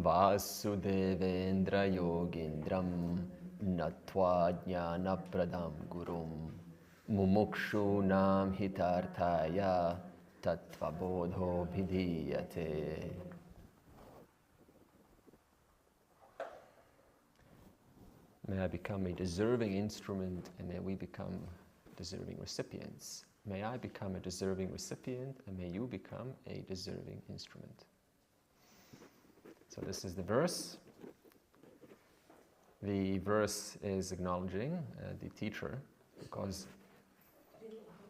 Vasudevendra yogindram natva jnana pradam gurum mumukshunam hitarthaya tattva bodho vidhiyate. May I become a deserving instrument, and may we become deserving recipients. May I become a deserving recipient, and may you become a deserving instrument. So this is the verse. The verse is acknowledging the teacher, because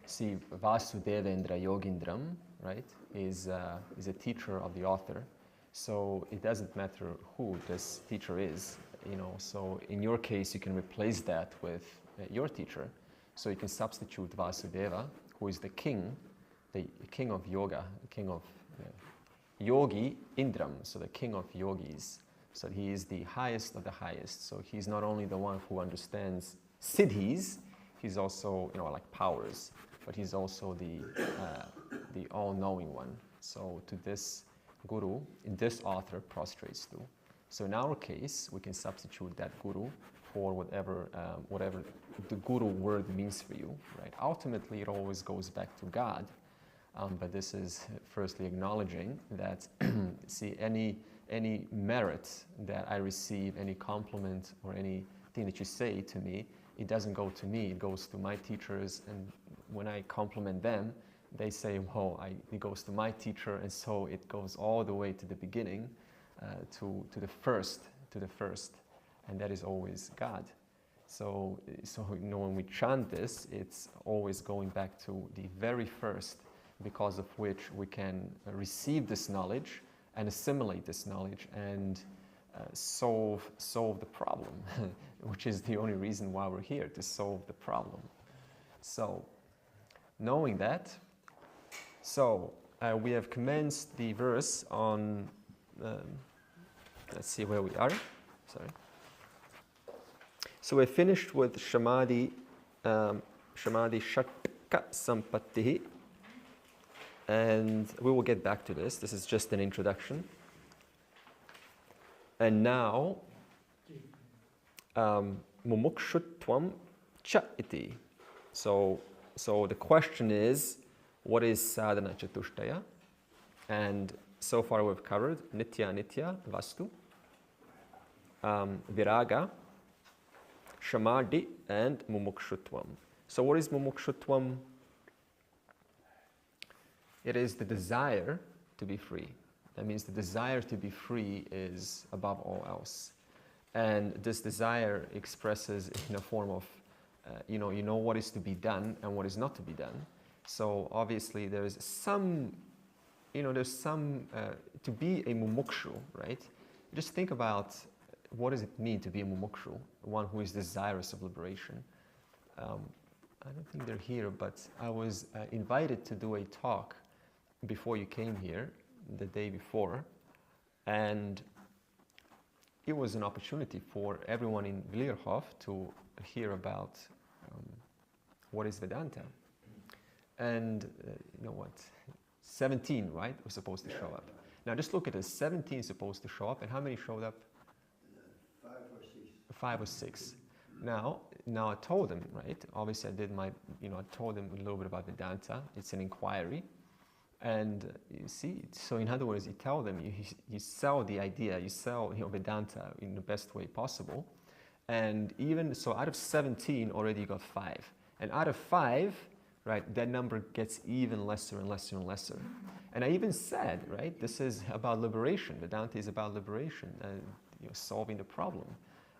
see, Vasudevendra Yogindram, right, is a teacher of the author. So it doesn't matter who this teacher is, you know. So in your case, you can replace that with your teacher. So you can substitute Vasudeva, who is the king of yoga, the king of Yogi Indram, so the king of yogis. So he is the highest of the highest. So he's not only the one who understands siddhis, he's also, you know, like powers, but he's also the all-knowing one. So to this guru, this author prostrates to. So in our case, we can substitute that guru for whatever the guru word means for you, right? Ultimately, it always goes back to God. But this is firstly acknowledging that, see, any merit that I receive, any compliment or anything that you say to me, it doesn't go to me, it goes to my teachers. And when I compliment them, they say, well, it goes to my teacher. And so it goes all the way to the beginning, to the first. And that is always God. So you know, when we chant this, it's always going back to the very first, because of which we can receive this knowledge and assimilate this knowledge and solve the problem, which is the only reason why we're here, to solve the problem. So, knowing that, we have commenced the verse on, let's see where we are, sorry. So we finished with Shamadhi Shatka Sampattihi, and we will get back to this. This is just an introduction. And now, Mumukshutvam Cha iti. So the question is, what is sadhana chatushtaya? And so far we've covered nitya, vastu, viraga, shamadhi, and mumukshutvam. So what is mumukshutvam? It is the desire to be free. That means the desire to be free is above all else. And this desire expresses in a form of, you know what is to be done and what is not to be done. So obviously there's some, to be a mumukshu, right? Just think about what does it mean to be a mumukshu, one who is desirous of liberation. I don't think they're here, but I was invited to do a talk before you came here, the day before, and it was an opportunity for everyone in Vlierhof to hear about what is Vedanta. And you know what, 17, right, were supposed to show up. Now just look at this, 17 supposed to show up, and how many showed up? 5 or 6. 5 or 6. Now I told them, right, obviously I did I told them a little bit about Vedanta. It's an inquiry. And you see, so in other words, you tell them, you sell the idea, you sell Vedanta in the best way possible. And even so, out of 17, already you got 5. And out of 5, right, that number gets even lesser and lesser and lesser. And I even said, right, this is about liberation. Vedanta is about liberation, solving the problem.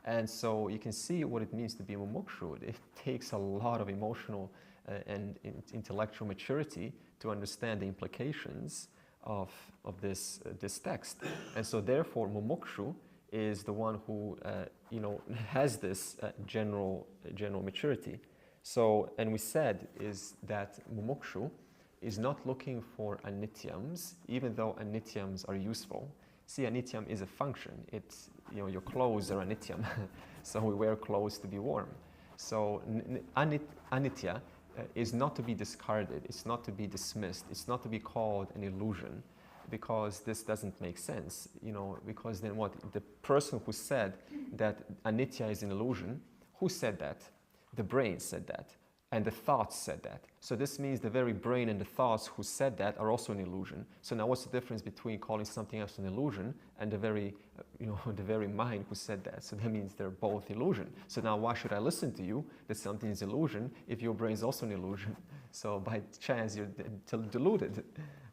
And so you can see what it means to be a mumukshu. It takes a lot of emotional and intellectual maturity to understand the implications of this text. And so therefore mumukshu is the one who has this general maturity. So, and we said is that mumukshu is not looking for anityams, even though anityams are useful. See, anityam is a function. It's, your clothes are anityam. So we wear clothes to be warm. So anitya is not to be discarded. It's not to be dismissed. It's not to be called an illusion. because this doesn't make sense, you know, because then what? The person who said that anitya is an illusion, who said that? The brain said that, and the thoughts said that. So this means the very brain and the thoughts who said that are also an illusion. So now what's the difference between calling something else an illusion and the very, the very mind who said that? So that means they're both illusion. So now why should I listen to you that something is illusion if your brain is also an illusion? So by chance you're deluded,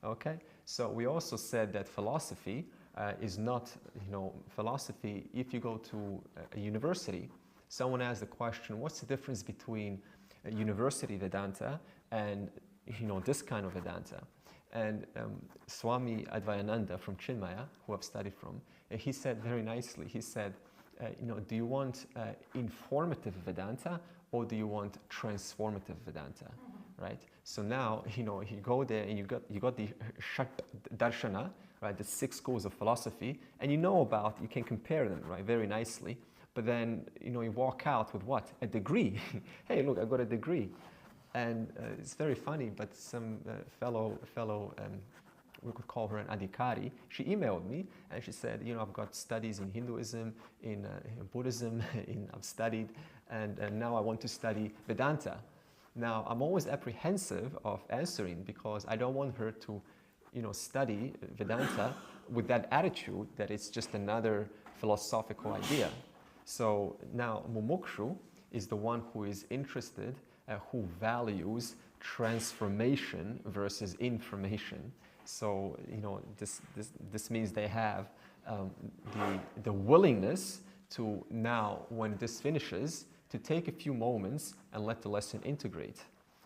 okay? So we also said that philosophy is not, philosophy, if you go to a university, someone asked the question, what's the difference between university Vedanta and this kind of Vedanta? And Swami Advayananda from Chinmaya, who I've studied from, he said very nicely, he said, do you want informative Vedanta or do you want transformative Vedanta? Right? So now, you go there and you got the Shat Darshana, right, the 6 schools of philosophy, and you can compare them, right, very nicely. But then, you walk out with what? A degree. Hey, look, I got a degree. And it's very funny, but some fellow, we could call her an adhikari, she emailed me and she said, I've got studies in Hinduism, in Buddhism, I've studied, and now I want to study Vedanta. Now, I'm always apprehensive of answering because I don't want her to, study Vedanta with that attitude that it's just another philosophical idea. So now mumukshu is the one who is interested, who values transformation versus information. So, this means they have the willingness to now, when this finishes, to take a few moments and let the lesson integrate.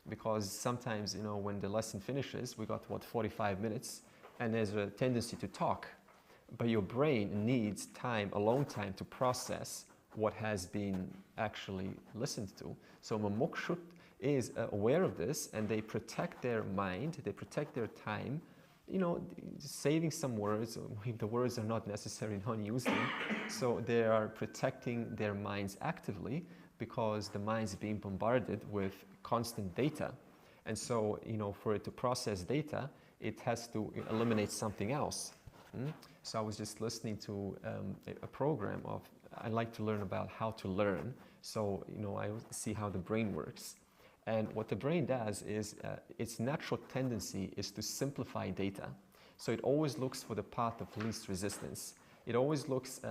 Because sometimes, when the lesson finishes, we got, 45 minutes, and there's a tendency to talk. But your brain needs time, alone time, to process what has been actually listened to. So mumukshut is aware of this, and they protect their mind, they protect their time, saving some words, if the words are not necessary, don't use them. So they are protecting their minds actively because the mind's being bombarded with constant data. And so, for it to process data, it has to eliminate something else. So I was just listening to a program of, I like to learn about how to learn. So, I see how the brain works. And what the brain does is, its natural tendency is to simplify data. So it always looks for the path of least resistance. It always looks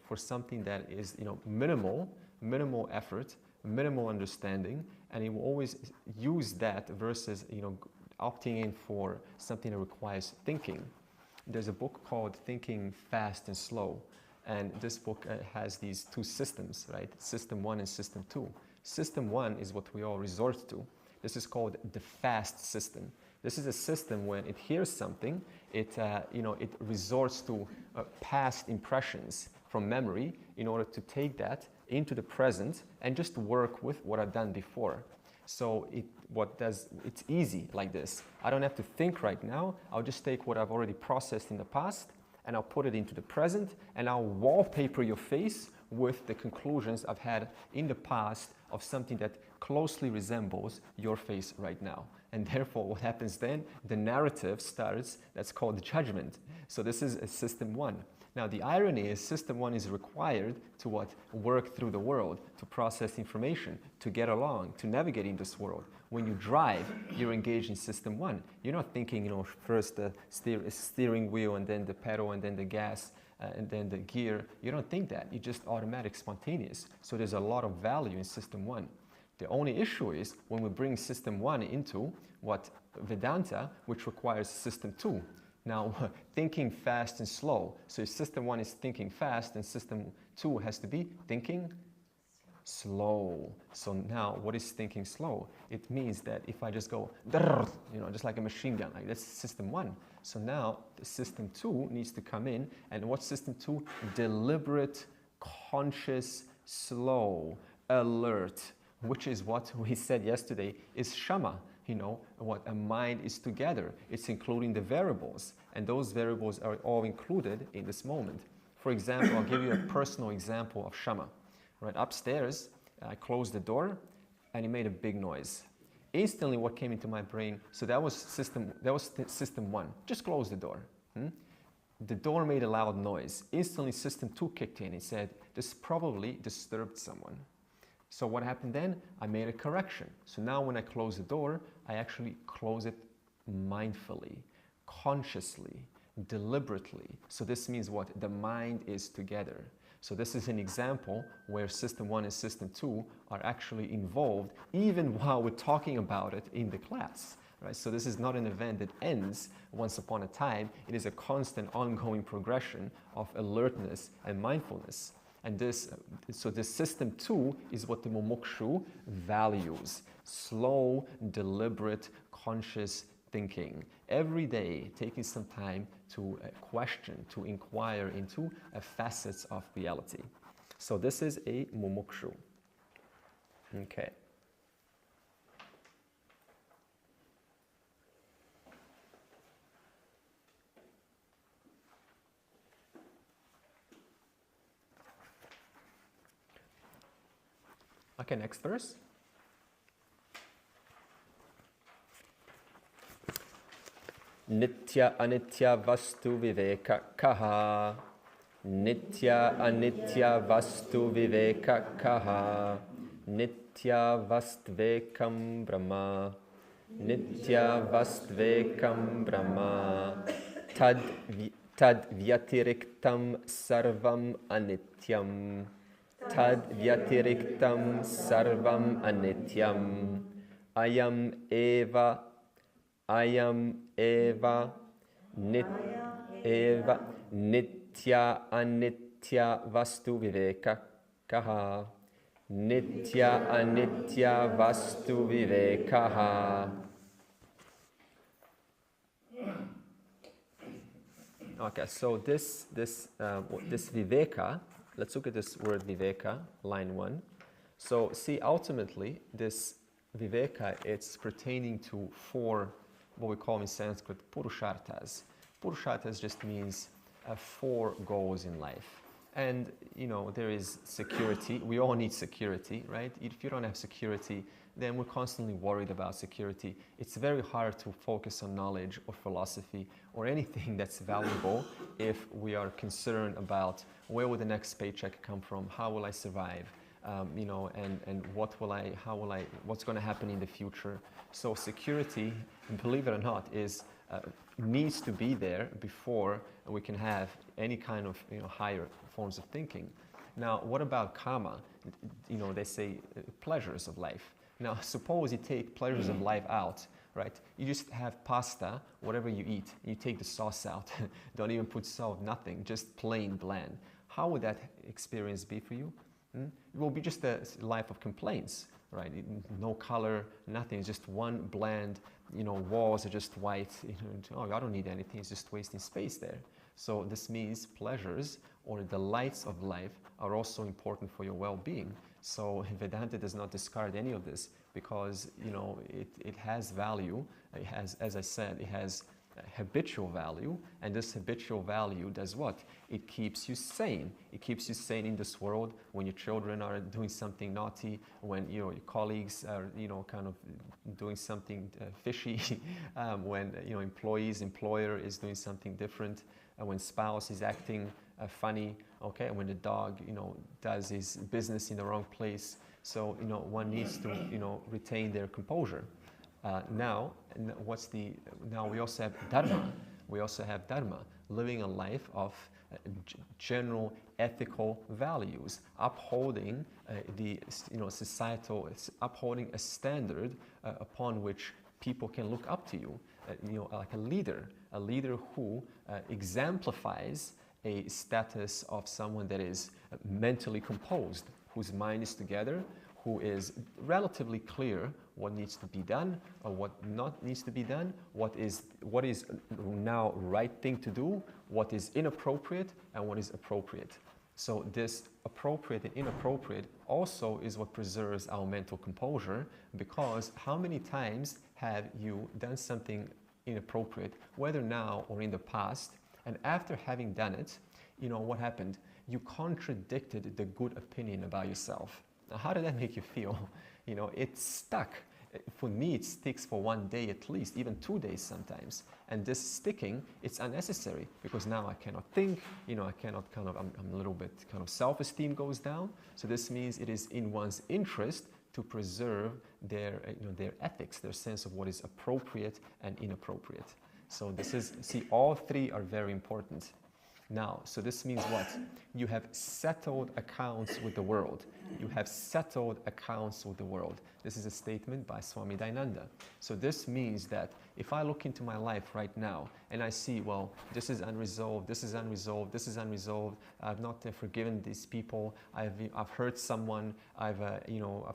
for something that is, minimal effort, minimal understanding, and it will always use that versus, opting in for something that requires thinking. There's a book called Thinking Fast and Slow. And this book has these 2 systems, right? System 1 and System 2. System 1 is what we all resort to. This is called the fast system. This is a system when it hears something, it resorts to past impressions from memory in order to take that into the present and just work with what I've done before. So it's easy like this. I don't have to think right now. I'll just take what I've already processed in the past and I'll put it into the present and I'll wallpaper your face with the conclusions I've had in the past of something that closely resembles your face right now. And therefore, what happens then? The narrative starts, that's called judgment. So this is a System 1. Now, the irony is System 1 is required to what? Work through the world, to process information, to get along, to navigate in this world. When you drive, you're engaged in System 1. You're not thinking, first the steering wheel and then the pedal and then the gas and then the gear. You don't think that. You just automatic, spontaneous. So there's a lot of value in System 1. The only issue is when we bring System 1 into what Vedanta, which requires System 2. Now, thinking fast and slow. So if System 1 is thinking fast, then System 2 has to be thinking slow. So now, what is thinking slow? It means that if I just go, just like a machine gun, like that's System 1. So now, the System 2 needs to come in. And what's System 2? Deliberate, conscious, slow, alert, which is what we said yesterday is Shama. What a mind is together. It's including the variables, and those variables are all included in this moment. For example, I'll give you a personal example of Shama. Right upstairs, I closed the door, and it made a big noise. Instantly, what came into my brain? So that was system 1. Just close the door. The door made a loud noise. Instantly, system 2 kicked in and said, this probably disturbed someone. So what happened then? I made a correction. So now when I close the door, I actually close it mindfully, consciously, deliberately. So this means what? The mind is together. So this is an example where system 1 and system 2 are actually involved even while we're talking about it in the class. Right? So this is not an event that ends once upon a time. It is a constant ongoing progression of alertness and mindfulness. And this system 2 is what the mumukshu values. Slow, deliberate, conscious thinking. Every day, taking some time to question, to inquire into facets of reality. So this is a mumukshu. Okay. Okay, next verse. Nitya anitya vastu viveka kaha. Nitya anitya vastu viveka kaha. Nitya vastvekam brahma. Nitya vastvekam brahma. Tad vyatiriktam sarvam anityam. Tad vyatiriktam sarvam anityam. Ayam eva nitya anitya vastu viveka kaha. Nitya anitya vastu vivekaha. Okay, so this viveka, let's look at this word viveka, line 1. So see, ultimately, this viveka, it's pertaining to 4, what we call in Sanskrit, purusharthas. Purusharthas just means 4 goals in life. And, you know, there is security. We all need security, right? If you don't have security, then we're constantly worried about security. It's very hard to focus on knowledge or philosophy or anything that's valuable if we are concerned about where will the next paycheck come from, how will I survive, you know, and what's going to happen in the future. So security, believe it or not, is needs to be there before we can have any kind of, you know, higher forms of thinking. Now, what about karma? You know, they say pleasures of life. Now, suppose you take pleasures of life out, right? You just have pasta, whatever you eat. You take the sauce out. Don't even put salt, nothing, just plain bland. How would that experience be for you? It will be just a life of complaints, right? No color, nothing. It's just one bland, you know, walls are just white. You know, oh, I don't need anything. It's just wasting space there. So this means pleasures or delights of life are also important for your well-being. So Vedanta does not discard any of this because, you know, it has value. It has, as I said, it has habitual value, and this habitual value does what? It keeps you sane. It keeps you sane in this world when your children are doing something naughty, when, you know, your colleagues are, you know, kind of doing something fishy, when, you know, employer is doing something different, when spouse is acting funny, okay, when the dog, you know, does his business in the wrong place. So, you know, one needs to, you know, retain their composure. Now we also have dharma. We also have dharma, living a life of general ethical values, upholding upholding a standard upon which people can look up to you. You know, like a leader who exemplifies a status of someone that is mentally composed, whose mind is together, who is relatively clear what needs to be done or what not needs to be done, what is now right thing to do, what is inappropriate and what is appropriate. So this appropriate and inappropriate also is what preserves our mental composure, because how many times have you done something inappropriate, whether now or in the past, and after having done it, you know, what happened? You contradicted the good opinion about yourself. Now, how did that make you feel? You know, it stuck. For me, it sticks for 1 day at least, even 2 days sometimes. And this sticking, it's unnecessary because now I cannot think, I cannot I'm a little bit self-esteem goes down. So this means it is in one's interest to preserve their ethics, their sense of what is appropriate and inappropriate. So all three are very important. Now, so this means what? You have settled accounts with the world. You have settled accounts with the world. This is a statement by Swami Dayananda. So this means that if I look into my life right now and I see, well, this is unresolved, this is unresolved, this is unresolved, I've not forgiven these people, I've hurt someone, I've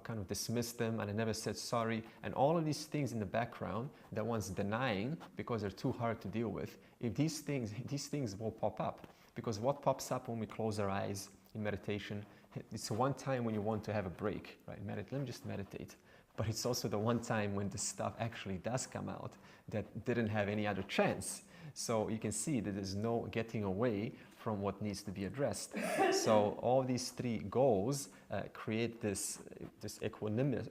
kind of dismissed them and I never said sorry, and all of these things in the background that one's denying because they're too hard to deal with, if these things will pop up. Because what pops up when we close our eyes in meditation, it's one time when you want to have a break, right? Let me just meditate. But it's also the one time when the stuff actually does come out that didn't have any other chance. So you can see that there's no getting away from what needs to be addressed. So all these three goals create this equilibrium,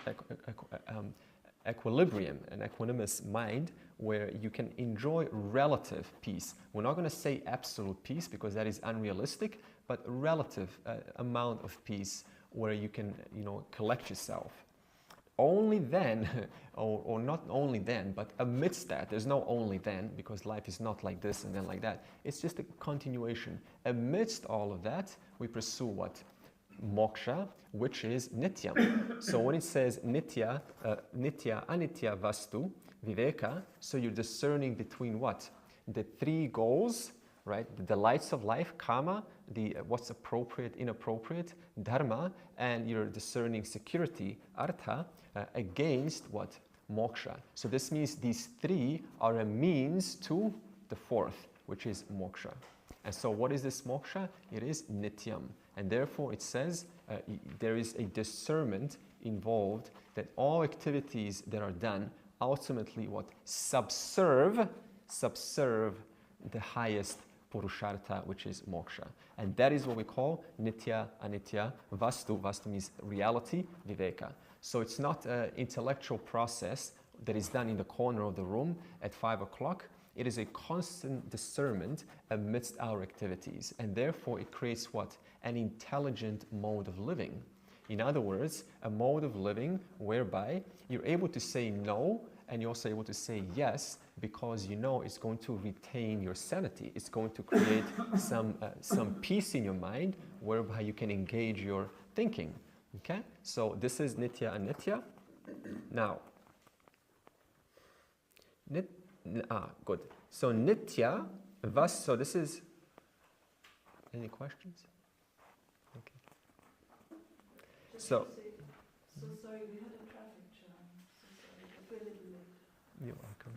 an equanimous mind where you can enjoy relative peace. We're not going to say absolute peace because that is unrealistic, but relative amount of peace where you can, collect yourself. Only then, or not only then, but amidst that, there's no only then, because life is not like this and then like that. It's just a continuation. Amidst all of that, we pursue what? Moksha, which is nityam. So when it says nitya, anitya vastu, viveka, so you're discerning between what? The three goals, right? The delights of life, kama, what's appropriate, inappropriate, dharma, and you're discerning security, artha, against what? Moksha. So this means these three are a means to the fourth, which is moksha. And so what is this moksha? It is nityam. And therefore it says there is a discernment involved that all activities that are done ultimately what? Subserve the highest purushartha, which is moksha. And that is what we call nitya, anitya, vastu. Vastu means reality, viveka. So it's not an intellectual process that is done in the corner of the room at 5 o'clock. It is a constant discernment amidst our activities. And therefore it creates what? An intelligent mode of living. In other words, a mode of living whereby you're able to say no and you're also able to say yes because it's going to retain your sanity. It's going to create some peace in your mind whereby you can engage your thinking. Okay? So this is nitya and nitya. Now, good. So nitya, vas, so this is, any questions? Okay. So sorry, we had a traffic jam. So sorry, we're a little late. You're welcome.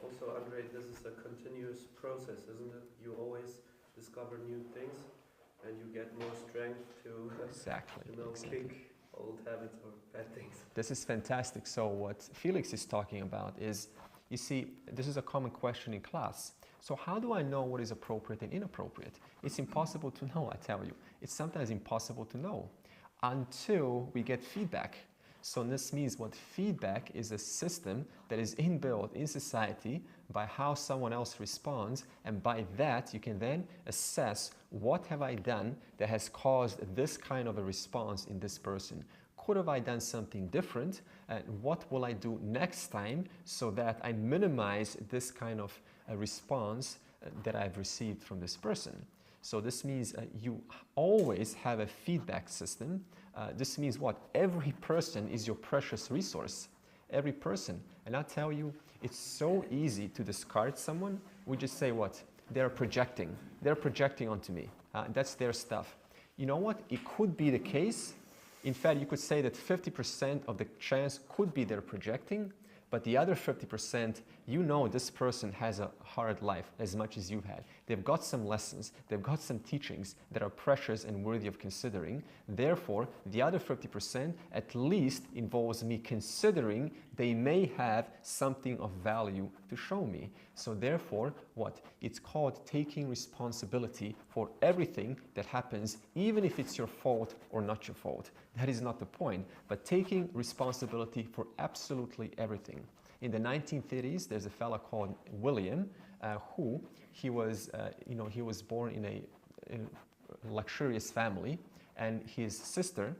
Also, Andre, this is a continuous process, isn't it? You always discover new things and you get more strength to kick old habits or bad things. This is fantastic. So what Felix is talking about is, you see, this is a common question in class. So how do I know what is appropriate and inappropriate? It's impossible to know, I tell you. It's sometimes impossible to know until we get feedback. So this means what? Feedback is a system that is inbuilt in society by how someone else responds, and by that you can then assess what have I done that has caused this kind of a response in this person. Could have I done something different? And what will I do next time so that I minimize this kind of response that I've received from this person? So this means you always have a feedback system. This means what? Every person is your precious resource. Every person. And I'll tell you, it's so easy to discard someone. We just say what? They're projecting. They're projecting onto me. That's their stuff. You know what? It could be the case. In fact, you could say that 50% of the chance could be they're projecting, but the other 50%, You know this person has a hard life as much as you've had. They've got some lessons, they've got some teachings that are precious and worthy of considering. Therefore, the other 50% at least involves me considering they may have something of value to show me. So therefore, what? It's called taking responsibility for everything that happens, even if it's your fault or not your fault. That is not the point, but taking responsibility for absolutely everything. In the 1930s, there's a fella called William, he was born in a luxurious family, and his sister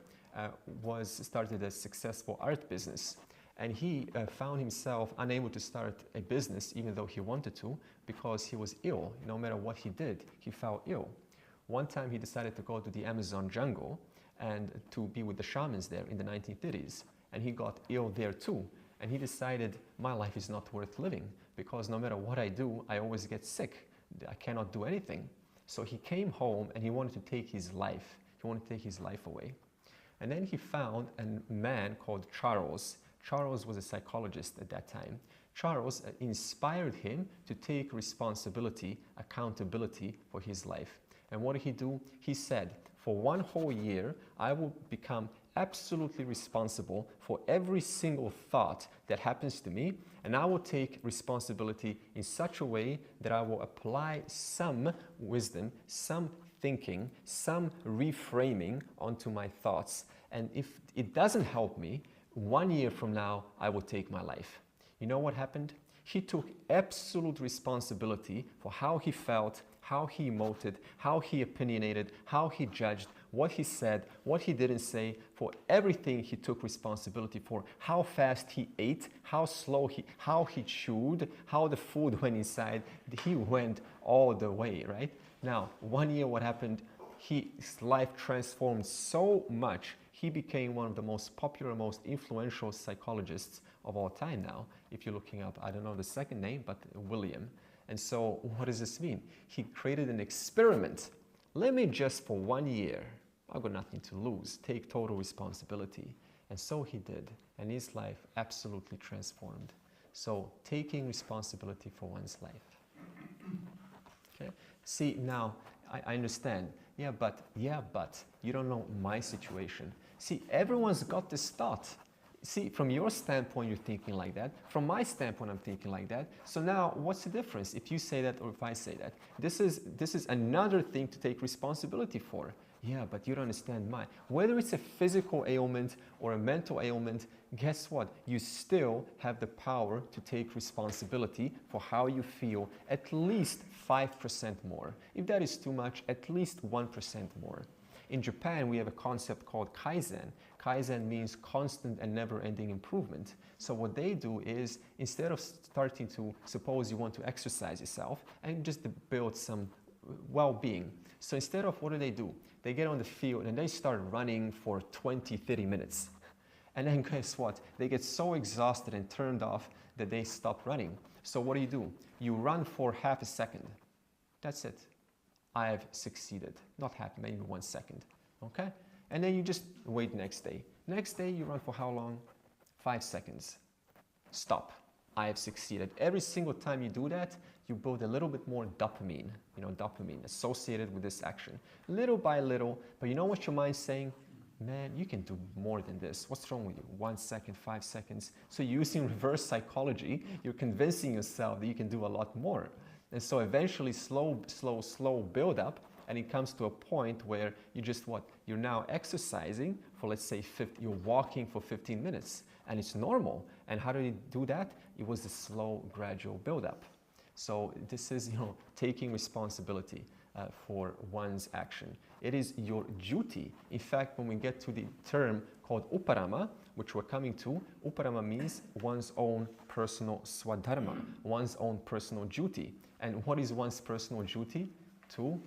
started a successful art business. And he found himself unable to start a business even though he wanted to, because he was ill. No matter what he did, he fell ill. One time he decided to go to the Amazon jungle and to be with the shamans there in the 1930s. And he got ill there too. And he decided, my life is not worth living, because no matter what I do, I always get sick. I cannot do anything. So he came home and he wanted to take his life. He wanted to take his life away. And then he found a man called Charles. Charles was a psychologist at that time. Charles inspired him to take responsibility, accountability for his life. And what did he do? He said, for one whole year, I will become absolutely responsible for every single thought that happens to me, and I will take responsibility in such a way that I will apply some wisdom, some thinking, some reframing onto my thoughts. And if it doesn't help me, 1 year from now, I will take my life. You know what happened? He took absolute responsibility for how he felt, how he emoted, how he opinionated, how he judged, what he said, what he didn't say. For everything he took responsibility for. How fast he ate, how slow how he chewed, how the food went inside. He went all the way, right? Now, 1 year, what happened? His life transformed so much. He became one of the most popular, most influential psychologists of all time now. If you're looking up, I don't know the second name, but William. And so what does this mean? He created an experiment. Let me just for 1 year, I've got nothing to lose, take total responsibility. And so he did. And his life absolutely transformed. So taking responsibility for one's life. Okay? See, now, I understand. Yeah, but you don't know my situation. See, everyone's got this thought. See, from your standpoint, you're thinking like that. From my standpoint, I'm thinking like that. So now, what's the difference if you say that or if I say that? This is another thing to take responsibility for. Yeah, but you don't understand mine. Whether it's a physical ailment or a mental ailment, guess what? You still have the power to take responsibility for how you feel at least 5% more. If that is too much, at least 1% more. In Japan, we have a concept called Kaizen. Kaizen means constant and never-ending improvement. So what they do is, instead of starting to, suppose you want to exercise yourself and just to build some well-being. So instead of, what do? They get on the field and they start running for 20, 30 minutes. And then guess what? They get so exhausted and turned off that they stop running. So what do? You run for half a second. That's it. I have succeeded. Not half, maybe 1 second. Okay? And then you just wait next day. Next day you run for how long? 5 seconds. Stop. I have succeeded. Every single time you do that, you build a little bit more dopamine, dopamine associated with this action. Little by little, but you know what your mind's saying? Man, you can do more than this. What's wrong with you? 1 second, 5 seconds. So using reverse psychology, you're convincing yourself that you can do a lot more. And so eventually slow build up, and it comes to a point where you just you're now exercising for, let's say, you're walking for 15 minutes, and it's normal. And how do you do that? It was a slow, gradual build up. So this is, taking responsibility for one's action. It is your duty. In fact, when we get to the term called uparama, which we're coming to, uparama means one's own personal swadharma, one's own personal duty. And what is one's personal duty? To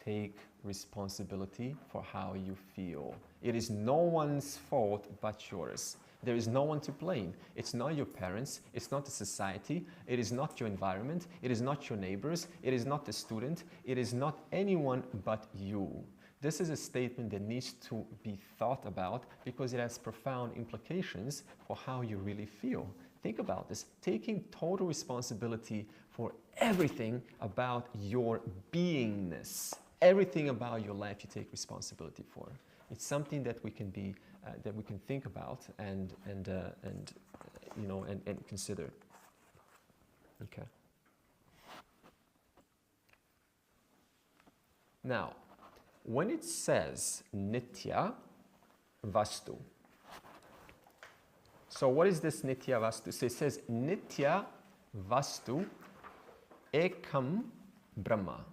take responsibility for how you feel. It is no one's fault but yours. There is no one to blame. It's not your parents, it's not the society, it is not your environment, it is not your neighbors, it is not the student, it is not anyone but you. This is a statement that needs to be thought about because it has profound implications for how you really feel. Think about this, taking total responsibility for everything about your beingness. Everything about your life you take responsibility for. It's something that we can be, that we can think about and consider. Okay. Now, when it says nitya vastu, so what is this nitya vastu? So it says nitya vastu ekam brahma.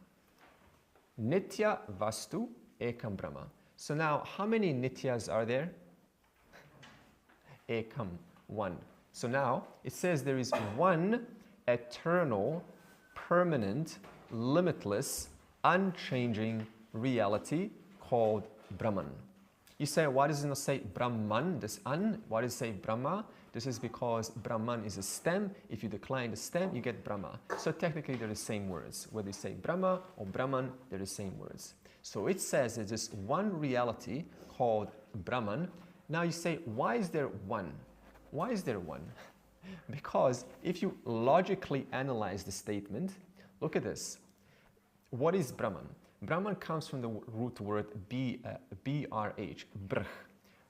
Nitya vastu ekam brahma. So now, how many nityas are there? Ekam, one. So now, it says there is one eternal, permanent, limitless, unchanging reality called Brahman. You say, why does it not say Brahman, this un? Why does it say Brahma? This is because Brahman is a stem. If you decline the stem, you get Brahma. So technically, they're the same words. Whether you say Brahma or Brahman, they're the same words. So it says there's this one reality called Brahman. Now you say, why is there one? Why is there one? Because if you logically analyze the statement, look at this. What is Brahman? Brahman comes from the root word brh, brh.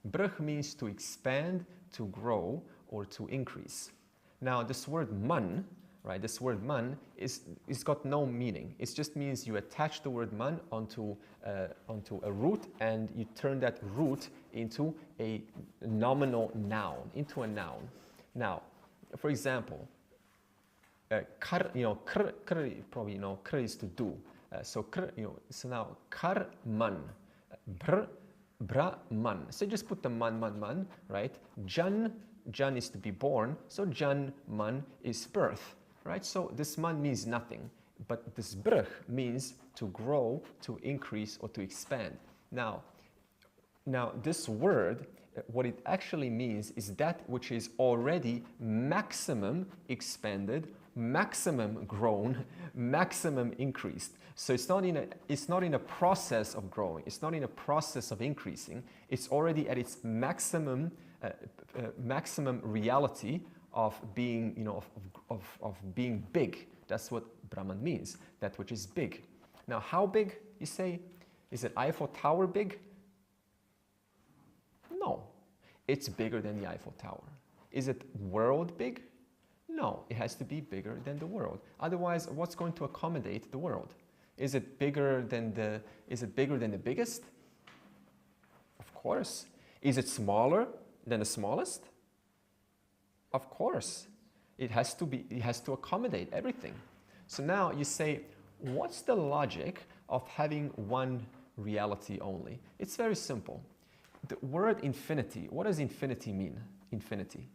Brh means to expand, to grow, or to increase. Now this word man, right, this word man is got no meaning. It just means you attach the word man onto a root and you turn that root into a nominal noun, into a noun. Now, for example, kar, kr, probably kr is to do. So now kar man, brahman. So just put the man, right? Jan is to be born. So jan man is birth, right? So this man means nothing, but this brh means to grow, to increase, or to expand. Now this word, what it actually means is that which is already maximum expanded, maximum grown, maximum increased. So it's not in a process of growing. It's not in a process of increasing. It's already at its maximum reality of being, of being big. That's what Brahman means. That which is big. Now, how big? You say, is it Eiffel Tower big? No, it's bigger than the Eiffel Tower. Is it world big? No, it has to be bigger than the world. Otherwise, what's going to accommodate the world? Is it bigger than the biggest? Of course. Is it smaller than the smallest? Of course. It has to accommodate everything. So now you say, what's the logic of having one reality only? It's very simple. The word infinity, what does infinity mean? Infinity.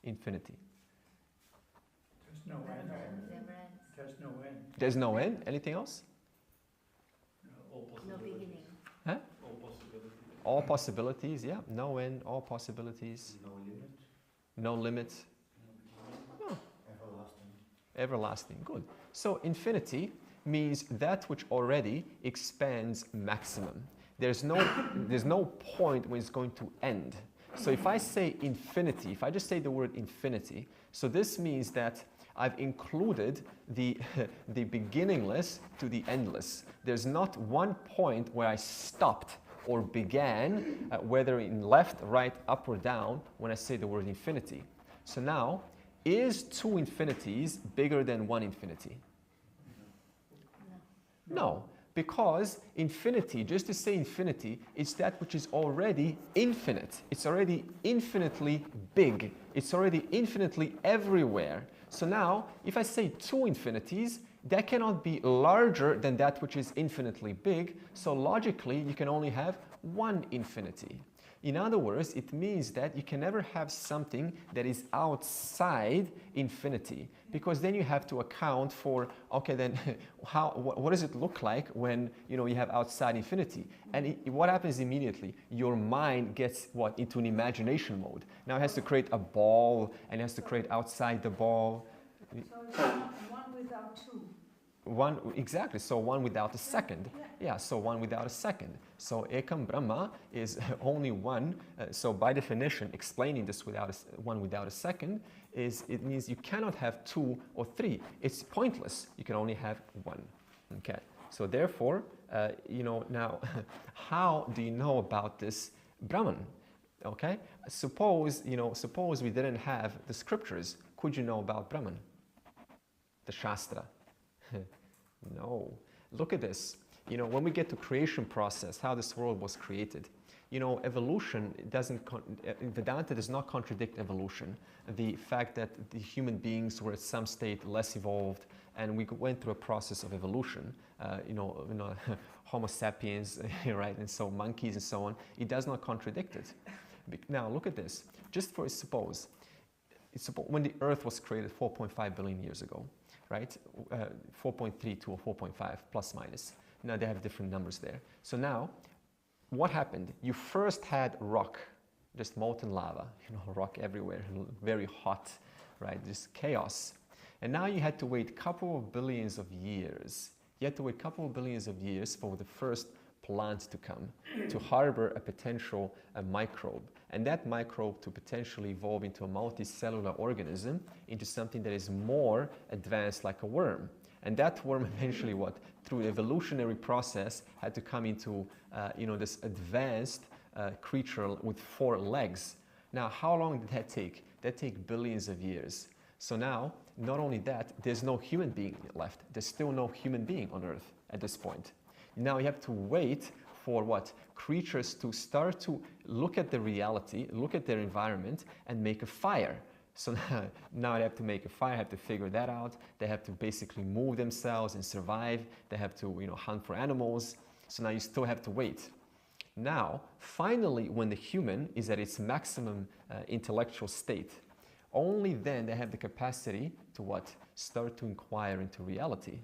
Infinity. There's no end. There's no end. There's no end? Anything else? No beginning. Huh? All possibilities. All possibilities, yeah. No end, all possibilities. No limit. No limit. Oh. Everlasting. Everlasting, good. So infinity means that which already expands maximum. There's no point when it's going to end. So if I say infinity, if I just say the word infinity, so this means that I've included the beginningless to the endless. There's not one point where I stopped or began, whether in left, right, up, or down, when I say the word infinity. So now, is two infinities bigger than one infinity? No, because infinity, just to say infinity, it's that which is already infinite. It's already infinitely big. It's already infinitely everywhere. So now, if I say two infinities, that cannot be larger than that which is infinitely big. So logically, you can only have one infinity. In other words, it means that you can never have something that is outside infinity, because then you have to account for, okay, then what does it look like when you have outside infinity? And what happens immediately? Your mind gets into an imagination mode. Now it has to create a ball, and it has to create outside the ball. So it's one without two. One, exactly, so one without a second. Yeah, so one without a second. So Ekam Brahma is only one. So by definition, explaining this one without a second it means you cannot have two or three. It's pointless. You can only have one. Okay. So therefore, now, how do you know about this Brahman? Okay. Suppose we didn't have the scriptures. Could you know about Brahman? The Shastra? No. Look at this. When we get to creation process, how this world was created, evolution Vedanta does not contradict evolution. The fact that the human beings were at some state less evolved, and we went through a process of evolution, Homo sapiens, right, and so monkeys and so on, it does not contradict it. Now look at this. Just for suppose when the Earth was created 4.5 billion years ago, right? 4.32 or 4.5 plus minus. Now they have different numbers there. So now, what happened? You first had rock, just molten lava, rock everywhere, very hot, right? Just chaos. And now you had to wait a couple of billions of years. You had to wait a couple of billions of years for the first plant to come, to harbor a potential microbe. And that microbe to potentially evolve into a multicellular organism, into something that is more advanced like a worm. And that worm eventually through the evolutionary process had to come into this advanced creature with 4 legs. Now, how long did that take? That take billions of years. So now, not only that, there's no human being left. There's still no human being on Earth at this point. Now you have to wait for creatures to start to look at the reality, look at their environment, and make a fire. So now they have to make a fire, have to figure that out. They have to basically move themselves and survive. They have to hunt for animals. So now you still have to wait. Now, finally, when the human is at its maximum intellectual state, only then they have the capacity to start to inquire into reality.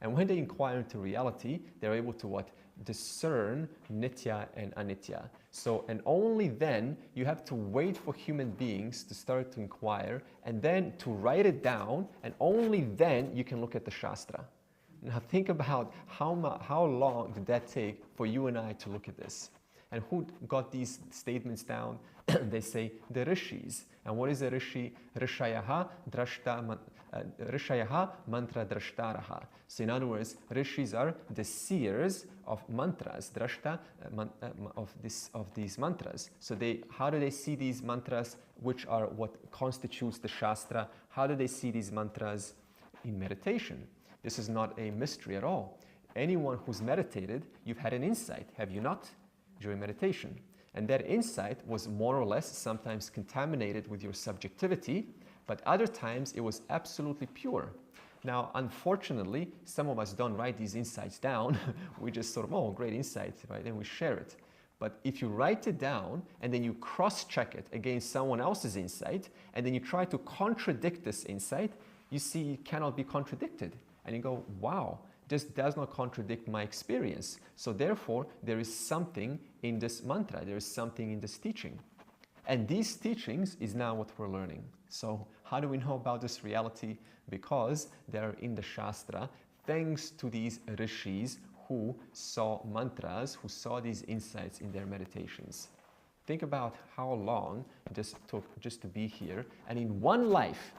And when they inquire into reality, they're able to discern nitya and anitya. So, and only then you have to wait for human beings to start to inquire and then to write it down, and only then you can look at the Shastra. Now think about how long did that take for you and I to look at this? And who got these statements down? They say the rishis. And what is a rishi? Rishayaha mantra drashtaraha. So in other words, rishis are the seers of mantras, drashta of these mantras. So how do they see these mantras, which are what constitutes the Shastra? How do they see these mantras? In meditation. This is not a mystery at all. Anyone who's meditated, you've had an insight, have you not? During meditation. And that insight was more or less sometimes contaminated with your subjectivity, but other times it was absolutely pure. Now, unfortunately, some of us don't write these insights down. We just oh, great insight, right? And we share it. But if you write it down and then you cross-check it against someone else's insight, and then you try to contradict this insight, you see it cannot be contradicted. And you go, wow, this does not contradict my experience. So therefore, there is something in this mantra, there is something in this teaching. And these teachings is now what we're learning. So how do we know about this reality? Because they're in the Shastra, thanks to these rishis who saw mantras, who saw these insights in their meditations. Think about how long this took just to be here, and in one life,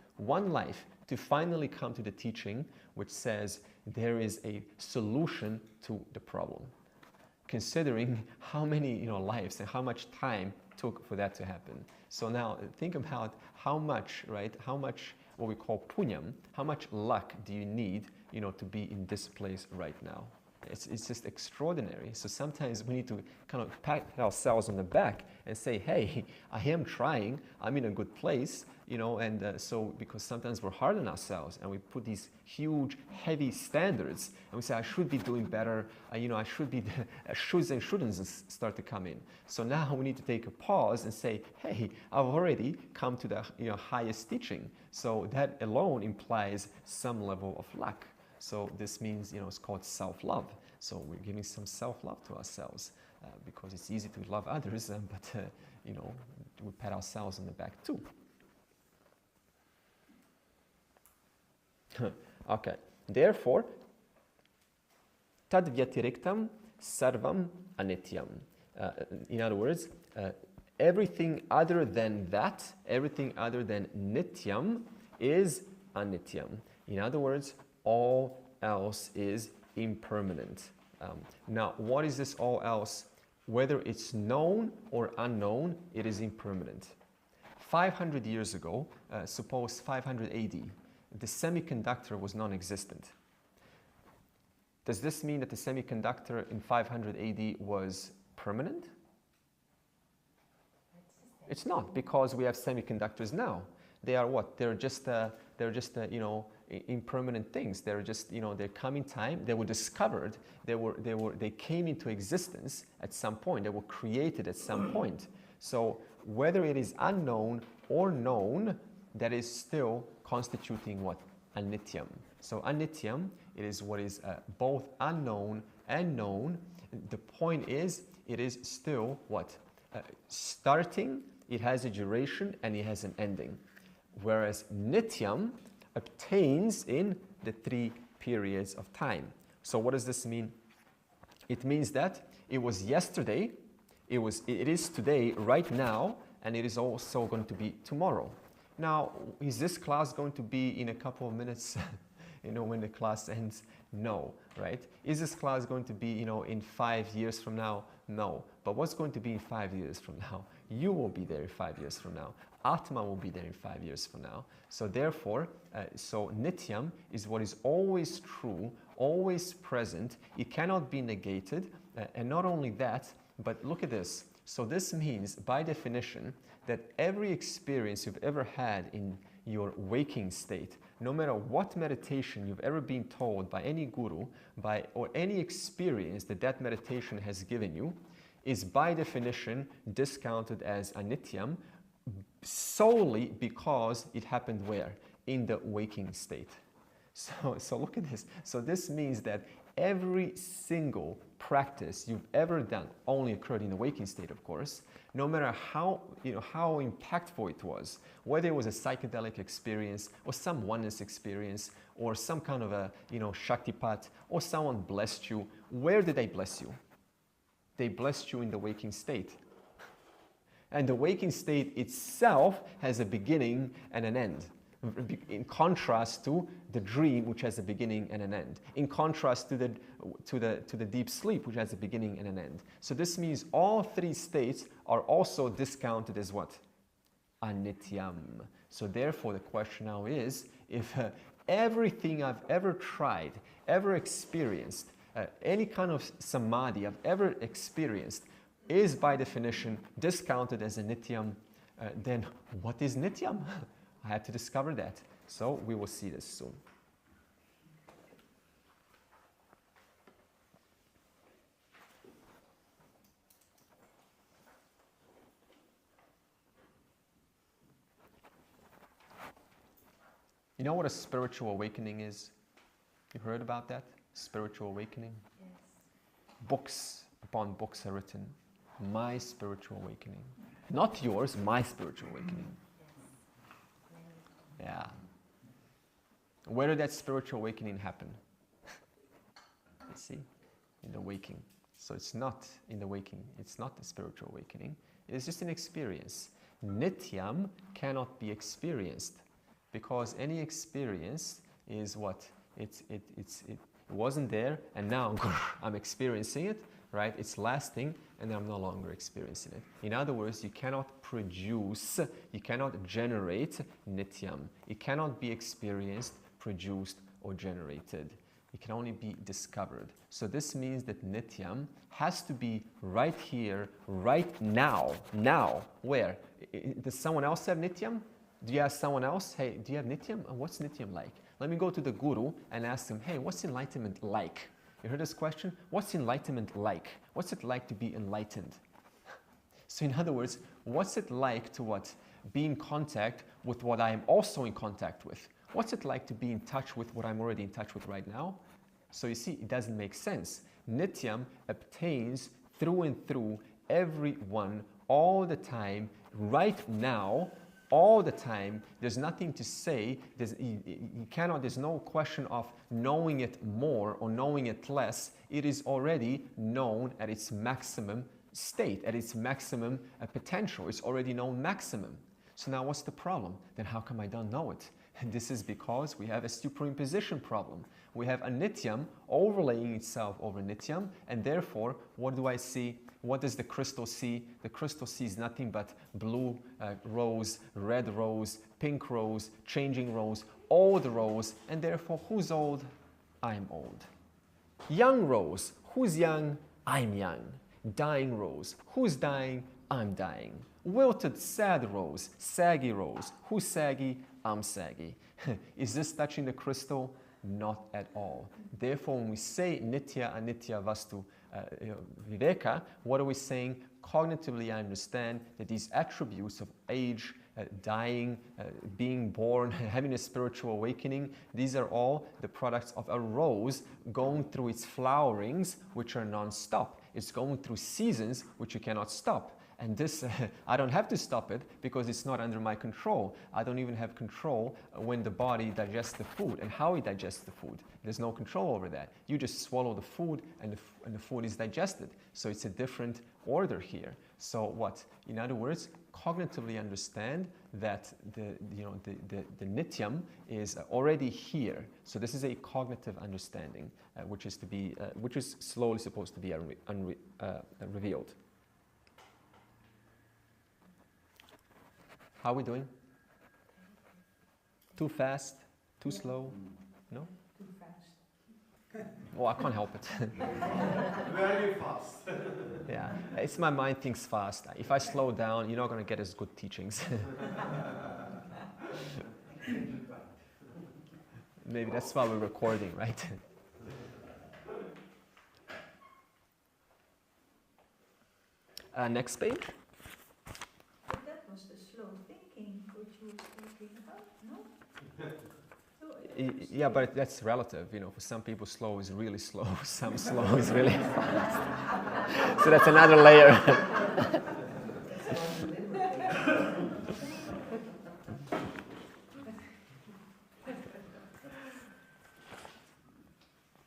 to finally come to the teaching which says there is a solution to the problem. Considering how many lives and how much time took for that to happen. So now think about how much, right? How much what we call punyam, how much luck do you need, to be in this place right now? It's just extraordinary. So sometimes we need to kind of pat ourselves on the back and say, hey, I am trying, I'm in a good place, and so because sometimes we're hard on ourselves and we put these huge, heavy standards and we say, I should be doing better, I should be, shoulds and shouldn'ts start to come in. So now we need to take a pause and say, hey, I've already come to the highest teaching. So that alone implies some level of luck. So this means, it's called self-love. So we're giving some self-love to ourselves because it's easy to love others, but, we pat ourselves on the back too. Okay. Therefore, Tad vyatiriktam sarvam anityam. In other words, everything other than that, everything other than nityam is anityam. In other words, all else is impermanent. Now, what is this all else? Whether it's known or unknown, it is impermanent. 500 years ago, suppose 500 AD, the semiconductor was non-existent. Does this mean that the semiconductor in 500 AD was permanent? It's not, because we have semiconductors now. They are what? They're just impermanent things. They're just, they come in time. They were discovered. They came into existence at some point. They were created at some point. So whether it is unknown or known, that is still constituting what? Anityam. So anityam, it is what is both unknown and known. The point is, it is still what? Starting, it has a duration and it has an ending. Whereas nityam obtains in the 3 periods of time. So what does this mean? It means that it was yesterday, it is today, right now, and it is also going to be tomorrow. Now, is this class going to be in a couple of minutes, when the class ends? No, right? Is this class going to be, in 5 years from now? No. But what's going to be in 5 years from now? You will be there in 5 years from now. Atma will be there in 5 years from now. So therefore, nityam is what is always true, always present. It cannot be negated. And not only that, but look at this. So this means, by definition, that every experience you've ever had in your waking state, no matter what meditation you've ever been told by any guru, or any experience that meditation has given you, is by definition discounted as anityam, solely because it happened where? In the waking state. So look at this. So this means that every single practice you've ever done only occurred in the waking state, of course. No matter how impactful it was, whether it was a psychedelic experience or some oneness experience or some kind of a shaktipat, or someone blessed you. Where did they bless you? They blessed you in the waking state. And the waking state itself has a beginning and an end. In contrast to the dream, which has a beginning and an end. In contrast to the deep sleep, which has a beginning and an end. So this means all 3 states are also discounted as what? Anityam. So therefore the question now is, if everything I've ever tried, ever experienced, any kind of samadhi I've ever experienced is by definition discounted as a nityam, then what is nityam? I had to discover that. So we will see this soon. You know what a spiritual awakening is? You heard about that? Spiritual awakening? Yes. Books upon books are written. My spiritual awakening. Not yours, my spiritual awakening. Yeah. Where did that spiritual awakening happen? You see? In the waking. So it's not in the waking. It's not the spiritual awakening. It's just an experience. Nityam cannot be experienced because any experience is what? It wasn't there and now I'm experiencing it, right? It's lasting and I'm no longer experiencing it. In other words, you cannot produce, you cannot generate nityam. It cannot be experienced, produced, or generated. It can only be discovered. So this means that nityam has to be right here, right now. Now, where? Does someone else have nityam? Do you ask someone else, hey, do you have nityam? What's nityam like? Let me go to the guru and ask him, hey, what's enlightenment like? You heard this question? What's enlightenment like? What's it like to be enlightened? So in other words, what's it like to what? Be in contact with what I am also in contact with. What's it like to be in touch with what I'm already in touch with right now? So you see, it doesn't make sense. Nityam obtains through and through everyone, all the time, right now, all the time. There's nothing to say. There's no question of knowing it more or knowing it less. It is already known at its maximum state, at its maximum potential. It's already known maximum. So now what's the problem? Then how come I don't know it? And this is because we have a superimposition problem. We have anityam overlaying itself over nityam, and therefore, what do I see? What does the crystal see? The crystal sees nothing but blue rose, red rose, pink rose, changing rose, old rose, and therefore, who's old? I'm old. Young rose, who's young? I'm young. Dying rose, who's dying? I'm dying. Wilted, sad rose, saggy rose, who's saggy? I'm saggy. Is this touching the crystal? Not at all. Therefore, when we say nitya, anitya, vastu, viveka, what are we saying? Cognitively, I understand that these attributes of age, dying, being born, having a spiritual awakening, these are all the products of a rose going through its flowerings, which are non-stop. It's going through seasons, which you cannot stop. And this, I don't have to stop it because it's not under my control. I don't even have control when the body digests the food and how it digests the food. There's no control over that. You just swallow the food and the food is digested. So it's a different order here. So what? In other words, cognitively understand that the nityam is already here. So this is a cognitive understanding, which is slowly supposed to be revealed. How are we doing? Too fast? Too slow? No? Too fast. Oh, I can't help it. Very fast. Yeah, it's my mind thinks fast. If I slow down, you're not going to get as good teachings. Maybe that's why we're recording, right? Next page. But that was the slow thinking which you were speaking about, no? Yeah, but that's relative. You know, for some people, slow is really slow. Some slow is really fast. So that's another layer.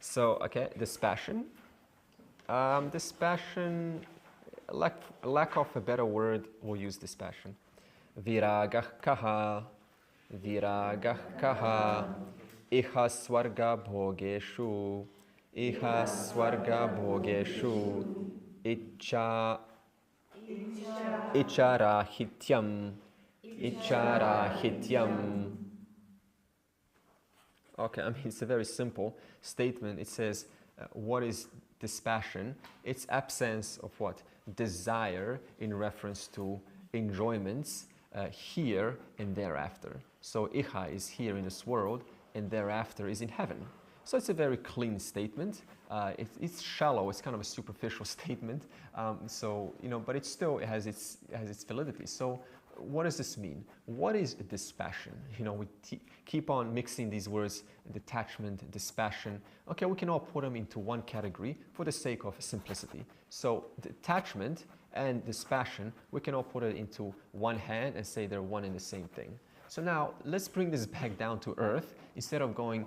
So, okay, dispassion. Dispassion, lack of a better word, we'll use dispassion. Viragah kaha, viragah kaha, iha swarga bhogeshu, iha swarga bhogeshu, icharahityam, icharahityam. Okay, I mean, it's a very simple statement. It says, what is dispassion? It's absence of what? Desire in reference to enjoyments here and thereafter. So iha is here in this world and thereafter is in heaven. So it's a very clean statement. It's shallow. It's kind of a superficial statement. So you know, but it still has its validity. So what does this mean? What is dispassion? You know, we keep on mixing these words: detachment, dispassion. Okay, we can all put them into one category for the sake of simplicity. So detachment and dispassion, we can all put it into one hand and say they're one and the same thing. So now let's bring this back down to earth instead of going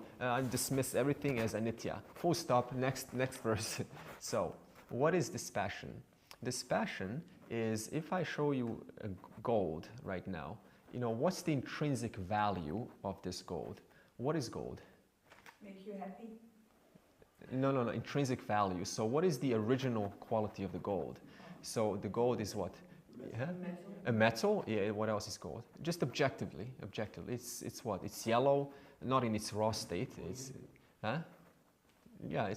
dismiss everything as anitya. Full stop. Next verse. So what is dispassion? Dispassion is, if I show you a gold right now, you know, what's the intrinsic value of this gold? What is gold? Make you happy? No, intrinsic value. So what is the original quality of the gold? So the gold is what? Yeah? A metal? Yeah, what else is gold? Just objectively. It's what? It's yellow, not in its raw state. It's, yeah,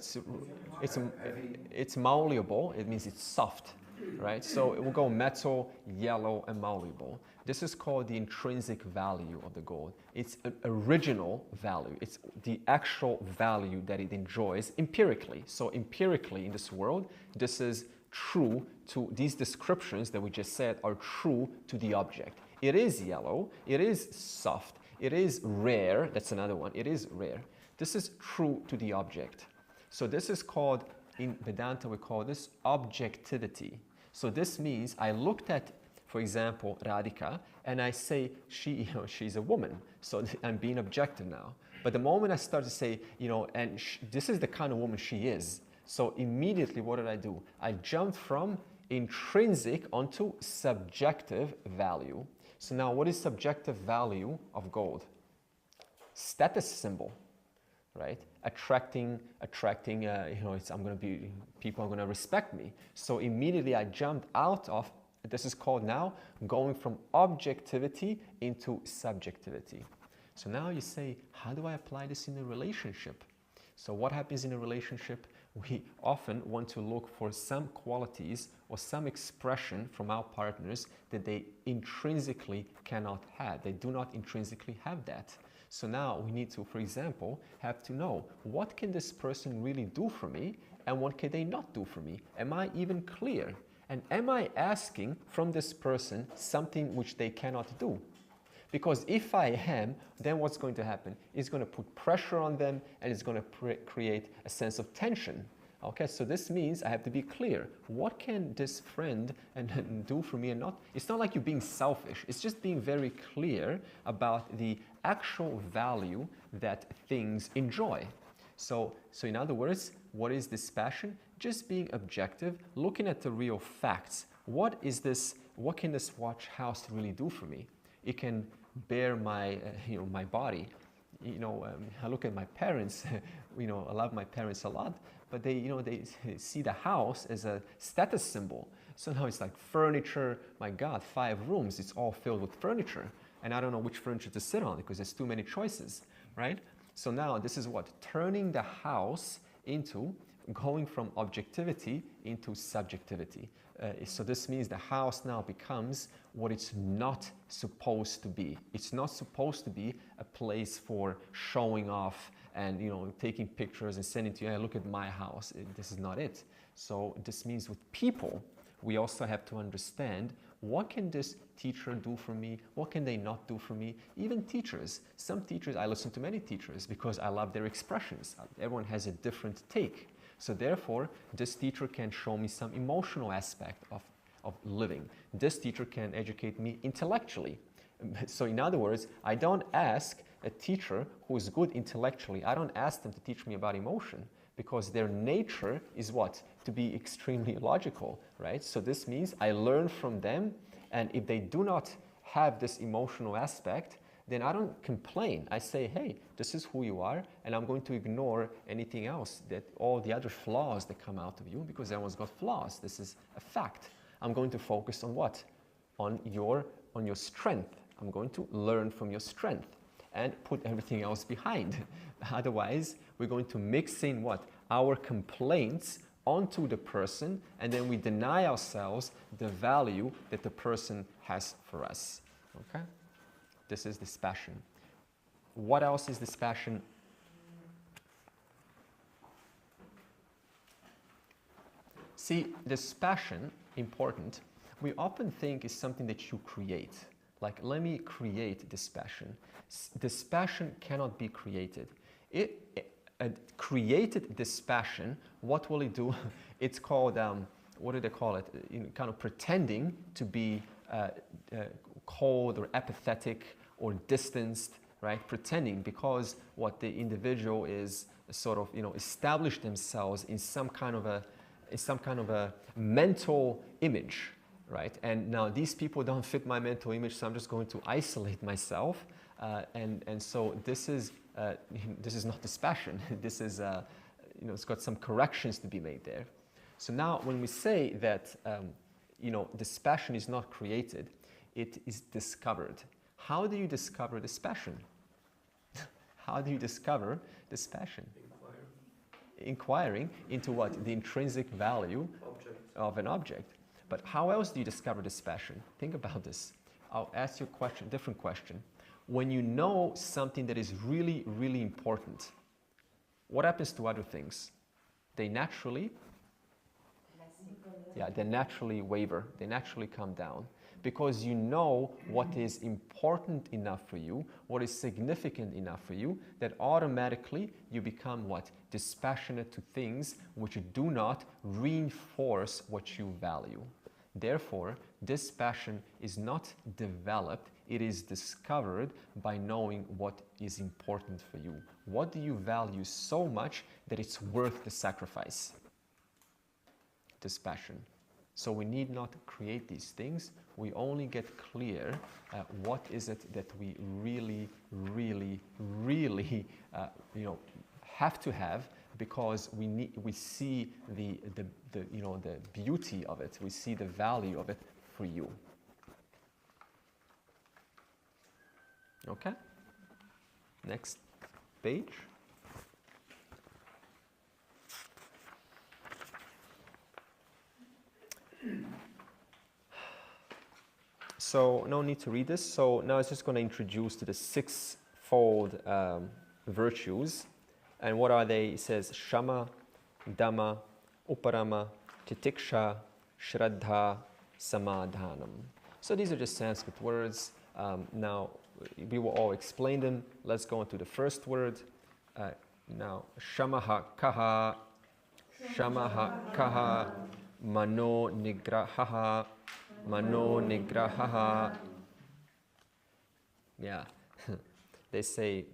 it's malleable. It means it's soft. Right? So it will go metal, yellow, and malleable. This is called the intrinsic value of the gold. It's an original value. It's the actual value that it enjoys empirically. So empirically in this world, this is true to these descriptions that we just said are true to the object. It is yellow, it is soft, it is rare. That's another one. It is rare. This is true to the object. So this is called, in Vedanta, we call this objectivity. So this means I looked at, for example, Radhika, and I say she's a woman, so I'm being objective now. But the moment I start to say, and this is the kind of woman she is, so immediately what did I do? I jumped from intrinsic onto subjective value. So now what is subjective value of gold? Status symbol, right? Attracting, people are going to respect me. So immediately I jumped out of, this is called now going from objectivity into subjectivity. So now you say, how do I apply this in a relationship? So what happens in a relationship? We often want to look for some qualities or some expression from our partners that they intrinsically cannot have. They do not intrinsically have that. So now we need to, for example, have to know what can this person really do for me and what can they not do for me? Am I even clear? And am I asking from this person something which they cannot do? Because if I am, then what's going to happen? It's going to put pressure on them and it's going to create a sense of tension. Okay, so this means I have to be clear. What can this friend do for me and not? It's not like you're being selfish. It's just being very clear about the actual value that things enjoy. So in other words, what is dispassion? Just being objective, looking at the real facts. What can this watch house really do for me? It can bear my, my body. I look at my parents. I love my parents a lot, but they see the house as a status symbol. So now it's like furniture. My God, 5 rooms. It's all filled with furniture, and I don't know which furniture to sit on because there's too many choices, right? So now this is what turning the house into going from objectivity into subjectivity. So this means the house now becomes what it's not supposed to be. It's not supposed to be a place for showing off and taking pictures and sending to you, hey, look at my house. This is not it. So this means with people, we also have to understand what can this teacher do for me? What can they not do for me? Even teachers. Some teachers, I listen to many teachers because I love their expressions. Everyone has a different take. So therefore, this teacher can show me some emotional aspect of living. This teacher can educate me intellectually. So in other words, I don't ask a teacher who is good intellectually, I don't ask them to teach me about emotion because their nature is what? To be extremely logical, right? So this means I learn from them, and if they do not have this emotional aspect, then I don't complain. I say, hey, this is who you are, and I'm going to ignore anything else, that all the other flaws that come out of you, because everyone's got flaws. This is a fact. I'm going to focus on what? On your strength. I'm going to learn from your strength and put everything else behind. Otherwise, we're going to mix in what? Our complaints onto the person, and then we deny ourselves the value that the person has for us. Okay? This is dispassion. What else is dispassion? See, dispassion, important, we often think is something that you create. Like, let me create dispassion. Dispassion cannot be created. A created dispassion, what will it do? It's called, what do they call it? Kind of pretending to be cold or apathetic or distanced, right? Pretending, because what the individual is sort of, established themselves in some kind of a mental image, right? And now these people don't fit my mental image, so I'm just going to isolate myself, and so this is not dispassion. This is it's got some corrections to be made there. So now when we say that dispassion is not created, it is discovered. How do you discover dispassion? How do you discover dispassion? Inquiring into what? The intrinsic value of an object. But how else do you discover dispassion? Think about this. I'll ask you a different question. When you know something that is really, really important, what happens to other things? They naturally waver. They naturally come down. Because you know what is important enough for you, what is significant enough for you, that automatically you become what? Dispassionate to things which do not reinforce what you value. Therefore, dispassion is not developed, it is discovered by knowing what is important for you. What do you value so much that it's worth the sacrifice? Dispassion. So we need not create these things. We only get clear what is it that we really, really, really, have to have, because we see the beauty of it. We see the value of it for you. Okay. Next page. So no need to read this. So now it's just going to introduce to the sixfold virtues. And what are they? It says Shama, Dhamma, Uparama, Titiksha, Shraddha, Samadhanam. So these are just Sanskrit words. Now we will all explain them. Let's go into the first word. Now Shamaha Kaha, Shamaha Kaha, Mano Nigrahaha, Mano Nigrahaha. Yeah, they say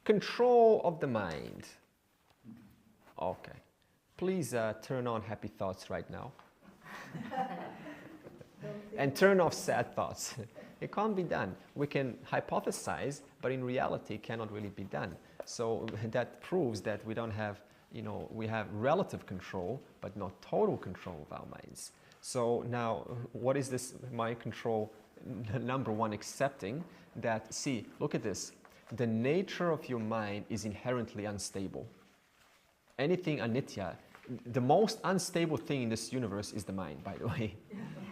control of the mind. Okay. Please turn on happy thoughts right now. And turn off sad thoughts. It can't be done. We can hypothesize, but in reality it cannot really be done. So that proves that we don't have, we have relative control, but not total control of our minds. So now, what is this mind control? Number one, accepting that, see, look at this. The nature of your mind is inherently unstable. Anything anitya, the most unstable thing in this universe is the mind, by the way.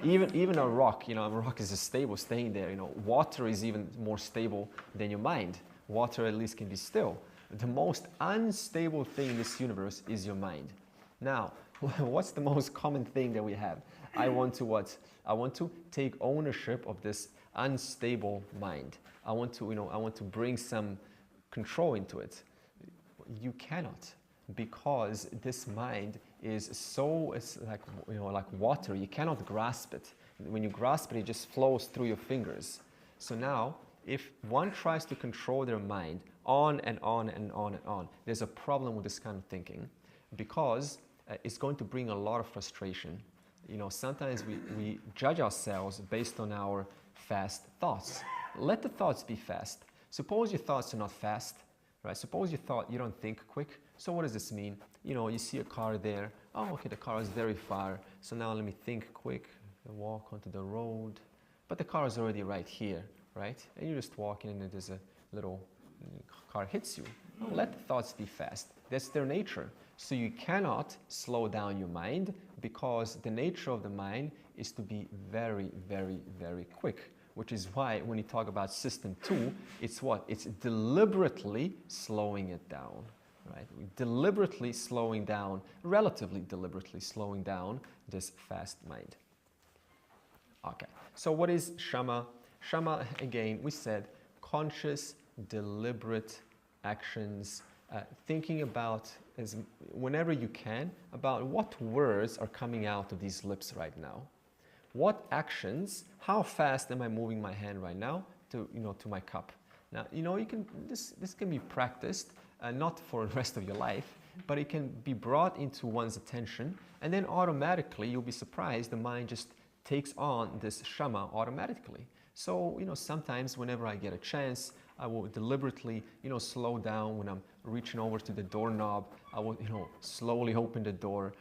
Even a rock, a rock is stable, staying there. Water is even more stable than your mind. Water at least can be still. The most unstable thing in this universe is your mind. Now, what's the most common thing that we have? I want to what? I want to take ownership of this unstable mind. I want to bring some control into it. You cannot, because this mind is so, it's like water. You cannot grasp it. When you grasp it, it just flows through your fingers. So now, if one tries to control their mind on and on and on and on, there's a problem with this kind of thinking, because it's going to bring a lot of frustration. Sometimes we judge ourselves based on our fast thoughts. Let the thoughts be fast. Suppose your thoughts are not fast, right? Suppose you don't think quick. So what does this mean? You see a car there. Oh, okay, the car is very far. So now let me think quick, walk onto the road. But the car is already right here, right? And you're just walking and there's a little car hits you. Oh, let the thoughts be fast. That's their nature. So you cannot slow down your mind, because the nature of the mind is to be very, very, very quick. Which is why when you talk about system 2, it's what? It's deliberately slowing it down, right? Deliberately slowing down, relatively deliberately slowing down this fast mind. Okay, so what is Shama? Shama, again, we said conscious, deliberate actions, thinking about, whenever you can, about what words are coming out of these lips right now. What actions, how fast am I moving my hand right now to my cup? Now, this can be practiced, not for the rest of your life, but it can be brought into one's attention, and then automatically, you'll be surprised, the mind just takes on this Shama automatically. So, sometimes whenever I get a chance, I will deliberately, slow down when I'm reaching over to the doorknob. I will, slowly open the door,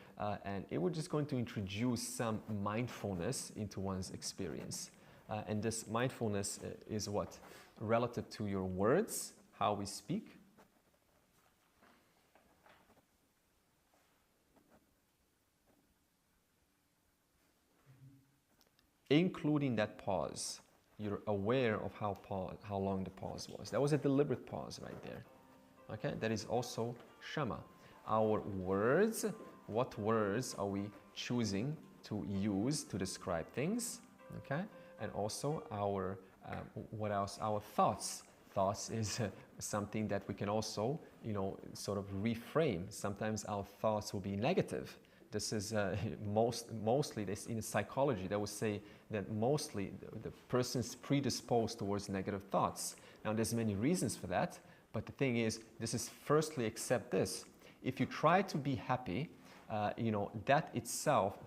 and it will just going to introduce some mindfulness into one's experience. And this mindfulness is what? Relative to your words, how we speak. Including that pause. You're aware of how long the pause was. That was a deliberate pause right there. Okay, that is also Shama. Our words, what words are we choosing to use to describe things? Okay, and also our, what else? Our thoughts. Thoughts is something that we can also, sort of reframe. Sometimes our thoughts will be negative. This is mostly this in psychology. They would say that mostly the person's predisposed towards negative thoughts. Now, there's many reasons for that, but the thing is, this is firstly accept this. If you try to be happy, that itself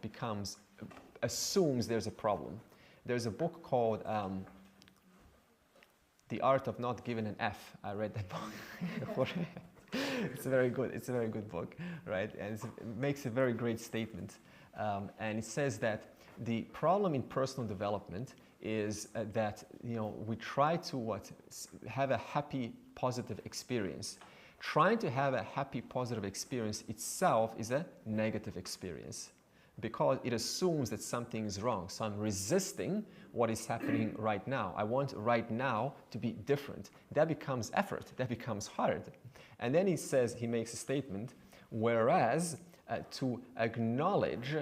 assumes there's a problem. There's a book called The Art of Not Giving an F. I read that book. It's a very good book, right? And it makes a very great statement. And it says that the problem in personal development is that we try to have a happy, positive experience. Trying to have a happy, positive experience itself is a negative experience because it assumes that something is wrong. So I'm resisting what is happening right now. I want right now to be different. That becomes effort. That becomes hard. And then he makes a statement, whereas to acknowledge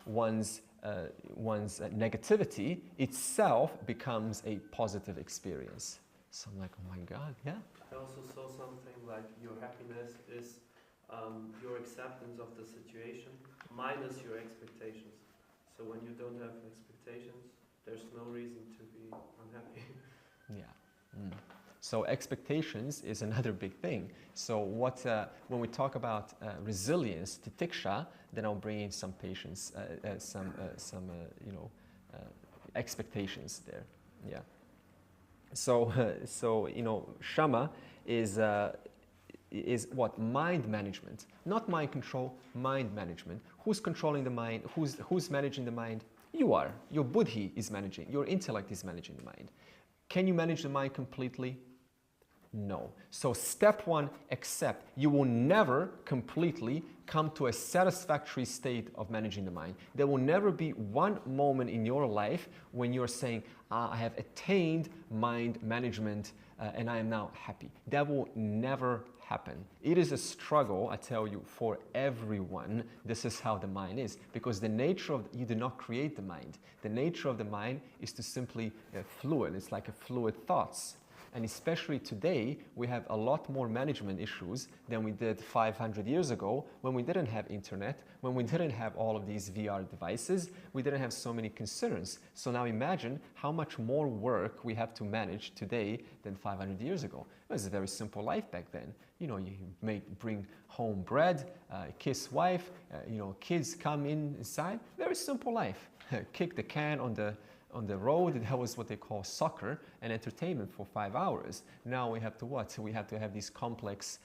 one's negativity itself becomes a positive experience. So I'm like, oh my God, yeah. I also saw something like your happiness is your acceptance of the situation minus your expectations. So when you don't have expectations, there's no reason to be unhappy. Yeah. Mm. So expectations is another big thing. So when we talk about resilience, titiksha, then I'll bring in some patience, expectations there. Yeah. So shama is what? Mind management. Not mind control, mind management. Who's controlling the mind? Who's managing the mind? You are. Your buddhi is managing. Your intellect is managing the mind. Can you manage the mind completely? No. So step one, accept. You will never completely come to a satisfactory state of managing the mind. There will never be one moment in your life when you're saying, I have attained mind management and I am now happy. That will never happen. It is a struggle, I tell you, for everyone. This is how the mind is. Because the nature of, you do not create the mind. The nature of the mind is to simply fluid. It's like a fluid thoughts. And especially today, we have a lot more management issues than we did 500 years ago when we didn't have internet, when we didn't have all of these VR devices, we didn't have so many concerns. So now imagine how much more work we have to manage today than 500 years ago. It was a very simple life back then. You bring home bread, kiss wife, kids come inside. Very simple life. Kick the can on the road. That was what they call soccer and entertainment for 5 hours. Now we have to what? We have to have these complex,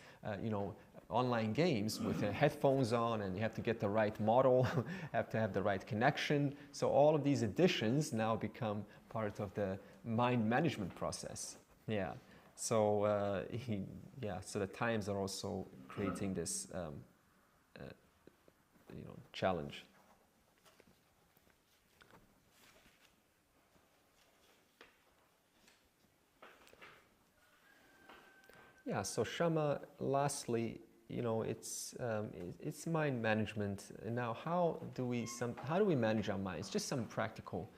online games with headphones on, and you have to get the right model, have to have the right connection. So all of these additions now become part of the mind management process. Yeah. So so the times are also creating this challenge. Yeah, so shama, lastly, it's mind management. Now, how do we manage our minds? Just some practical.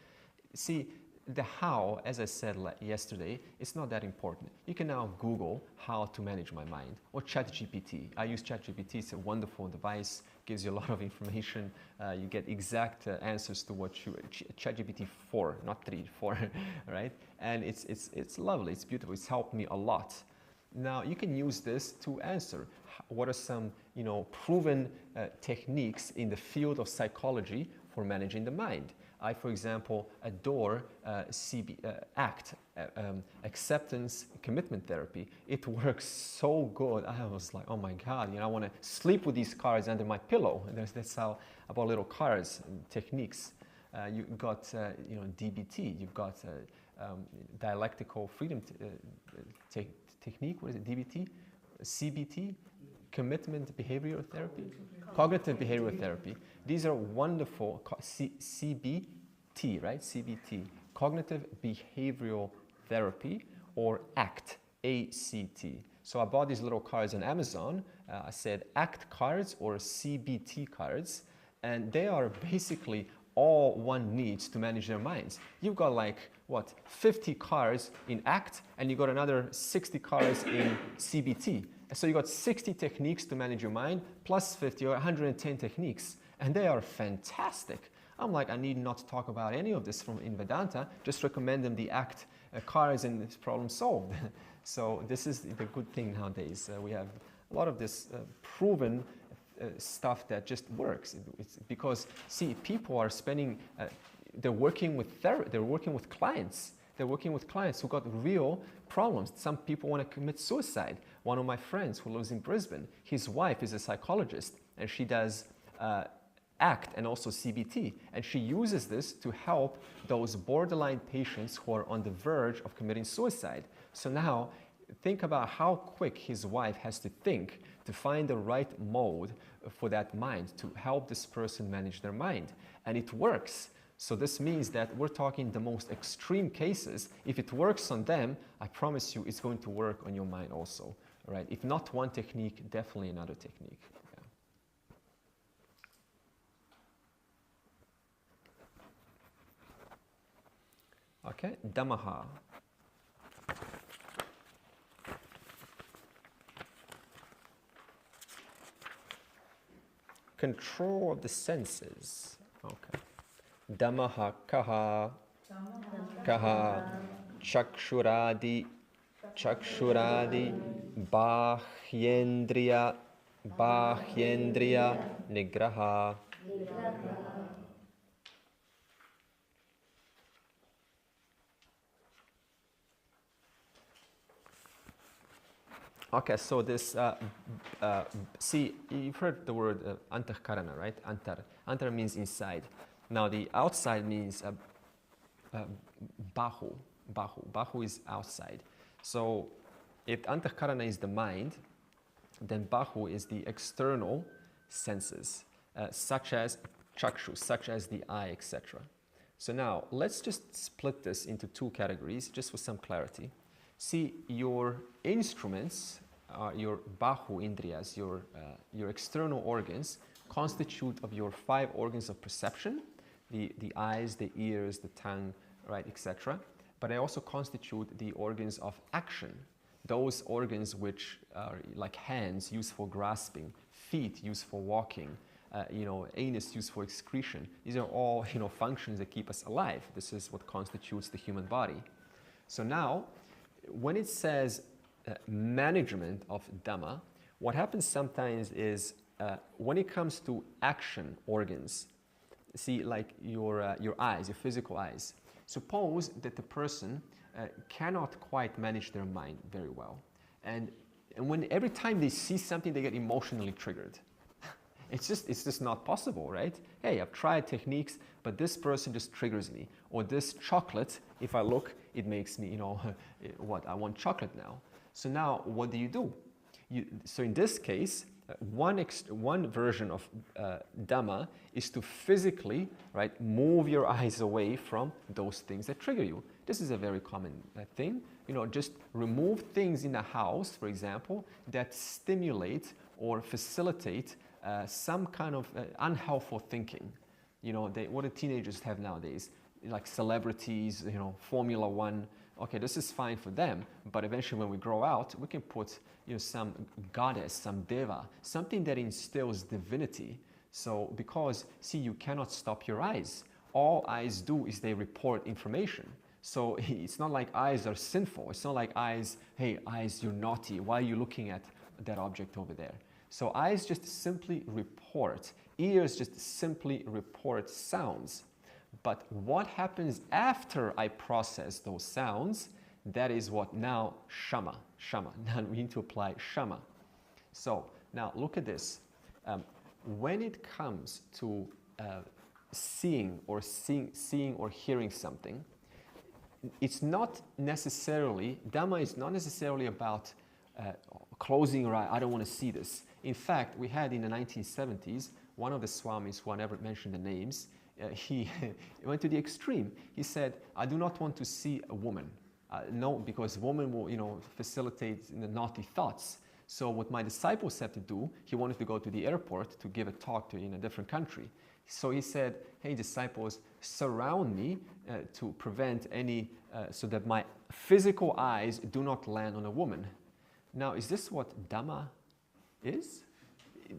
See, the how, as I said yesterday, it's not that important. You can now Google how to manage my mind, or ChatGPT. I use ChatGPT. It's a wonderful device. Gives you a lot of information. You get exact answers to what ChatGPT 4, not 3, 4, right? And it's lovely. It's beautiful. It's helped me a lot. Now, you can use this to answer what are some, proven techniques in the field of psychology for managing the mind. I, for example, adore ACT, acceptance commitment therapy. It works so good. I was like, oh my God, I want to sleep with these cards under my pillow. And that's how about little cards and techniques. You've got, DBT. You've got dialectical freedom technique. What is it? DBT, CBT, commitment behavioral therapy, cognitive behavioral therapy. These are wonderful. CBT, right? CBT, cognitive behavioral therapy, or ACT, ACT. So I bought these little cards on Amazon. I said ACT cards or CBT cards, and they are basically all one needs to manage their minds. You've got 50 cards in ACT, and you've got another 60 cards in CBT. So you got 60 techniques to manage your mind, plus 50 or 110 techniques, and they are fantastic. I'm like, I need not talk about any of this in Vedanta, just recommend them the act cards and it's problem solved. So this is the good thing nowadays. We have a lot of this proven stuff that just works. It's because, see, people are spending, they're working with clients. They're working with clients who got real problems. Some people want to commit suicide. One of my friends who lives in Brisbane, his wife is a psychologist and she does ACT and also CBT. And she uses this to help those borderline patients who are on the verge of committing suicide. So now, think about how quick his wife has to think to find the right mode for that mind to help this person manage their mind. And it works. So this means that we're talking the most extreme cases. If it works on them, I promise you it's going to work on your mind also. Right? If not one technique, definitely another technique. Yeah. Okay, Dhammaha. Control of the senses. Okay. Dhammaha kaha, chakshuradi, bahyendriya, nigraha. Okay, so this, see, you've heard the word antahkarana, right? Antar means inside. Now the outside means bahu. Bahu is outside. So if antahkarana is the mind, then bahu is the external senses, such as chakshu, such as the eye, etc. So now let's just split this into two categories, just for some clarity. See, your instruments, your bahu indriyas, your external organs, constitute of your 5 organs of perception, the eyes, the ears, the tongue, right, etc. But they also constitute the organs of action, those organs which are like hands used for grasping, feet used for walking, anus used for excretion. These are all, functions that keep us alive. This is what constitutes the human body. So now, when it says management of Dhamma, what happens sometimes is when it comes to action organs, see, like your eyes, your physical eyes, suppose that the person cannot quite manage their mind very well. And when every time they see something, they get emotionally triggered. It's just not possible, right? Hey, I've tried techniques, but this person just triggers me. Or this chocolate, if I look, it makes me, I want chocolate now. So now, what do? So in this case, one version of Dhamma is to physically, right, move your eyes away from those things that trigger you. This is a very common thing. Just remove things in the house, for example, that stimulate or facilitate some kind of unhelpful thinking. What do teenagers have nowadays? Like celebrities, Formula One. Okay, this is fine for them, but eventually when we grow out, we can put some goddess, some deva, something that instills divinity. So because, see, you cannot stop your eyes. All eyes do is they report information. So it's not like eyes are sinful. It's not like eyes, hey, eyes, you're naughty. Why are you looking at that object over there? So eyes just simply report. Ears just simply report sounds. But what happens after I process those sounds, that is what now shama. Now we need to apply shama. So now look at this. When it comes to seeing or hearing something, it's not necessarily, Dhamma is not necessarily about closing your eye, I don't want to see this. In fact, we had in the 1970s, one of the swamis, who I never mentioned the names, he went to the extreme. He said, I do not want to see a woman. No, because woman will, facilitate the naughty thoughts. So what my disciples had to do, he wanted to go to the airport to give a talk in a different country. So he said, hey, disciples, surround me to prevent any, so that my physical eyes do not land on a woman. Now, is this what Dhamma is?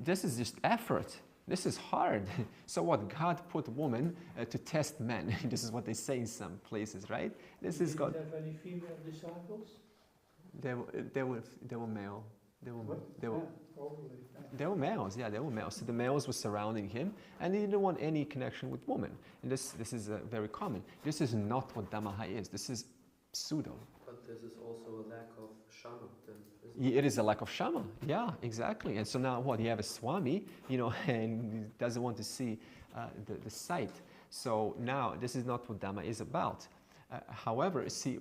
This is just effort. This is hard. So what? God put woman to test men. This is what they say in some places, right? This is God. Did you have any female disciples? They were male. They were males. Yeah, they were males. So the males were surrounding him, and he didn't want any connection with women. And this is very common. This is not what Dhamma is. This is pseudo. But this is also a lack of shama, then, isn't it? It is a lack of shama. Yeah, exactly. And so now what? You have a swami, and he doesn't want to see the sight. So now this is not what Dhamma is about. However, see,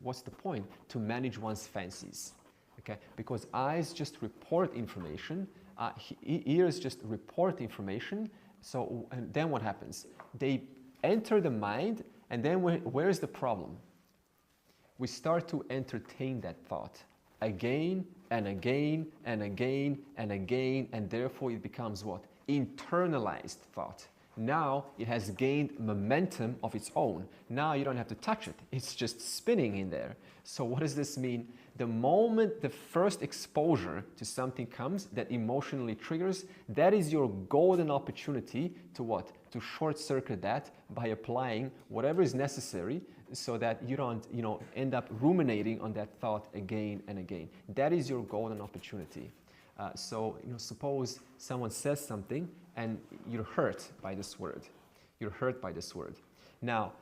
what's the point? To manage one's fancies. Okay? Because eyes just report information, ears just report information. So and then what happens? They enter the mind, and then where's the problem? We start to entertain that thought again and again and again and again, and therefore it becomes what? Internalized thought. Now it has gained momentum of its own. Now you don't have to touch it. It's just spinning in there. So what does this mean? The moment the first exposure to something comes that emotionally triggers, that is your golden opportunity to what? To short circuit that by applying whatever is necessary so that you don't, end up ruminating on that thought again and again. That is your golden opportunity. So suppose someone says something and you're hurt by this word. You're hurt by this word. Now,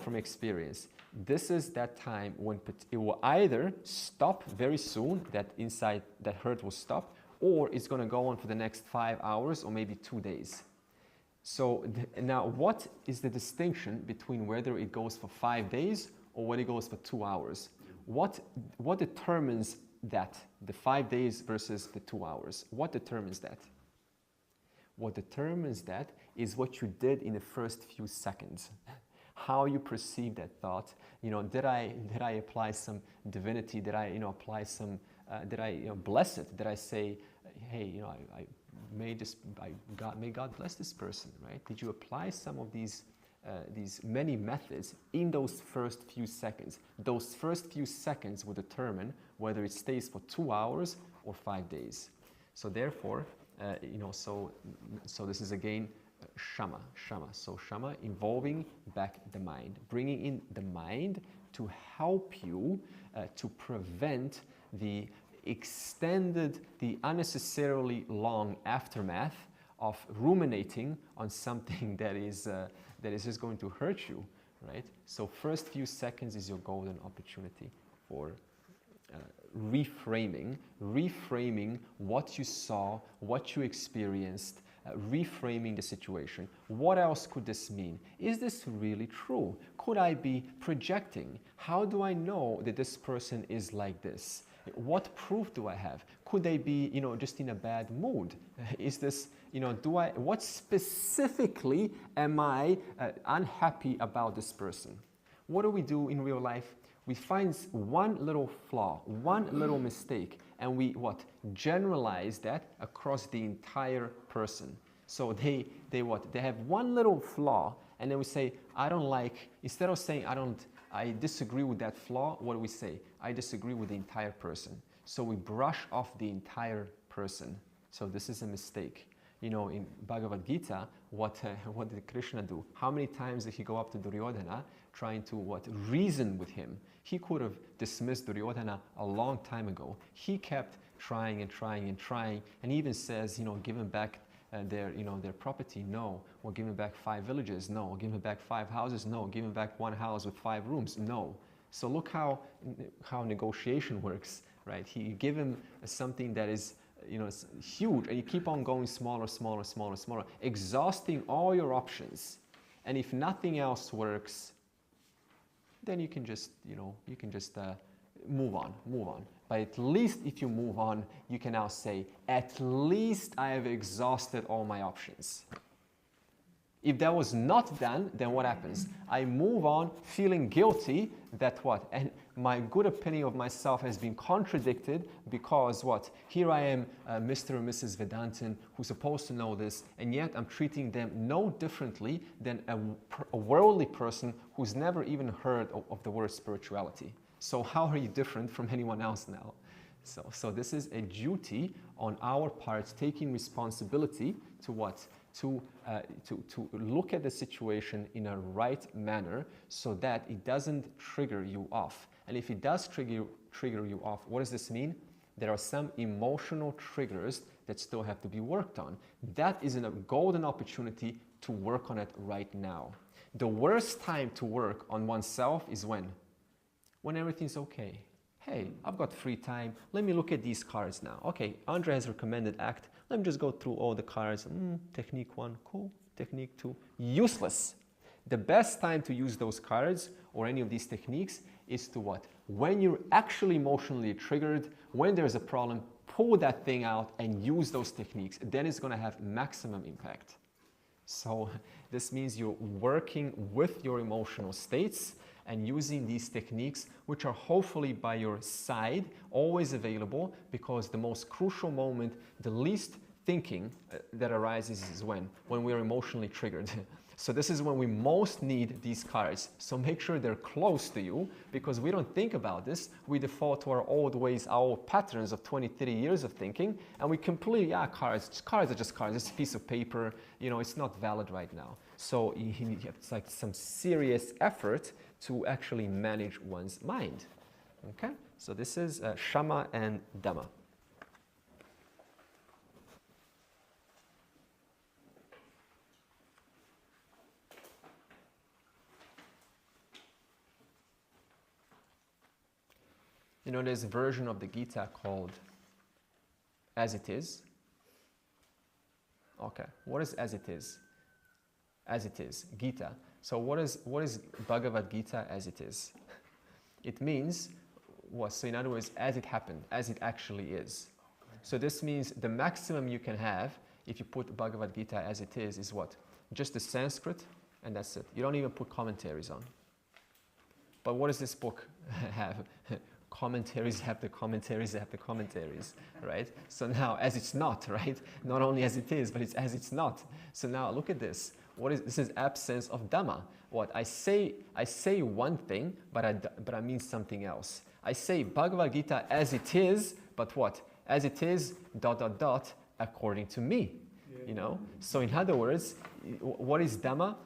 from experience, this is that time when it will either stop very soon, that hurt will stop, or it's going to go on for the next 5 hours or maybe 2 days. So now what is the distinction between whether it goes for 5 days or whether it goes for 2 hours? What determines that, the 5 days versus the 2 hours? What determines that? What determines that is what you did in the first few seconds. How you perceive that thought. Did I apply some divinity? Did I apply some? Did I bless it? Did I say, hey, may God bless this person, right? Did you apply some of these many methods in those first few seconds? Those first few seconds will determine whether it stays for 2 hours or 5 days. So therefore, so this is again shama. So shama involving back the mind, bringing in the mind to help you to prevent the unnecessarily long aftermath of ruminating on something that is just going to hurt you, right? So first few seconds is your golden opportunity for reframing what you saw, what you experienced, reframing the situation. What else could this mean? Is this really true? Could I be projecting? How do I know that this person is like this? What proof do I have? Could they be, just in a bad mood? Is this, what specifically am I unhappy about this person? What do we do in real life? We find one little flaw, one little mistake, and we generalize that across the entire person. So they have one little flaw, and then we say, I don't like, instead of saying I disagree with that flaw, what do we say? I disagree with the entire person. So we brush off the entire person. So this is a mistake. In Bhagavad Gita, what did Krishna do? How many times did he go up to Duryodhana trying to reason with him? He could have dismissed Duryodhana a long time ago. He kept trying and trying and trying, and he even says, give him back their property. No. Or give him back 5 villages. No. Or give him back 5 houses. No. Give him back 1 house with 5 rooms. No. So look how negotiation works, right? You give him something that is it's huge, and you keep on going smaller, exhausting all your options. And if nothing else works, then you can just move on. But at least if you move on, you can now say, at least I have exhausted all my options. If that was not done, then what happens? I move on feeling guilty that and my good opinion of myself has been contradicted because here I am, Mr. and Mrs. Vedantan, who's supposed to know this, and yet I'm treating them no differently than a worldly person who's never even heard of the word spirituality. So how are you different from anyone else now? So this is a duty on our part, taking responsibility to what? To look at the situation in a right manner so that it doesn't trigger you off. And if it does trigger you off, what does this mean? There are some emotional triggers that still have to be worked on. That is a golden opportunity to work on it right now. The worst time to work on oneself is when? When everything's okay. Hey, I've got free time. Let me look at these cards now. Okay, Andre has recommended act. Let me just go through all the cards. Technique 1, cool. Technique 2, useless. The best time to use those cards or any of these techniques is to what? When you're actually emotionally triggered, when there's a problem, pull that thing out and use those techniques. Then it's going to have maximum impact. So this means you're working with your emotional states and using these techniques, which are hopefully by your side, always available, because the most crucial moment, the least thinking that arises is when we're emotionally triggered. So this is when we most need these cards. So make sure they're close to you, because we don't think about this. We default to our old ways, our old patterns of 20, 30 years of thinking, and we completely, cards are just cards, it's a piece of paper, it's not valid right now. So it's like some serious effort to actually manage one's mind. Okay, so this is Shama and Dhamma. There's a version of the Gita called As It Is. Okay, what is As It Is? As It Is, Gita. So what is Bhagavad Gita as it is? It means what? So in other words, as it happened, as it actually is. So this means the maximum you can have if you put Bhagavad Gita as it is what? Just the Sanskrit, and that's it. You don't even put commentaries on. But what does this book have? Commentaries after commentaries after commentaries, right? So now, as it's not, right? Not only as it is, but it's as it's not. So now look at this. This is absence of Dhamma. What I say one thing, but I mean something else. I say Bhagavad Gita as it is, but what? As it is, ... according to me. So in other words, what is Dhamma?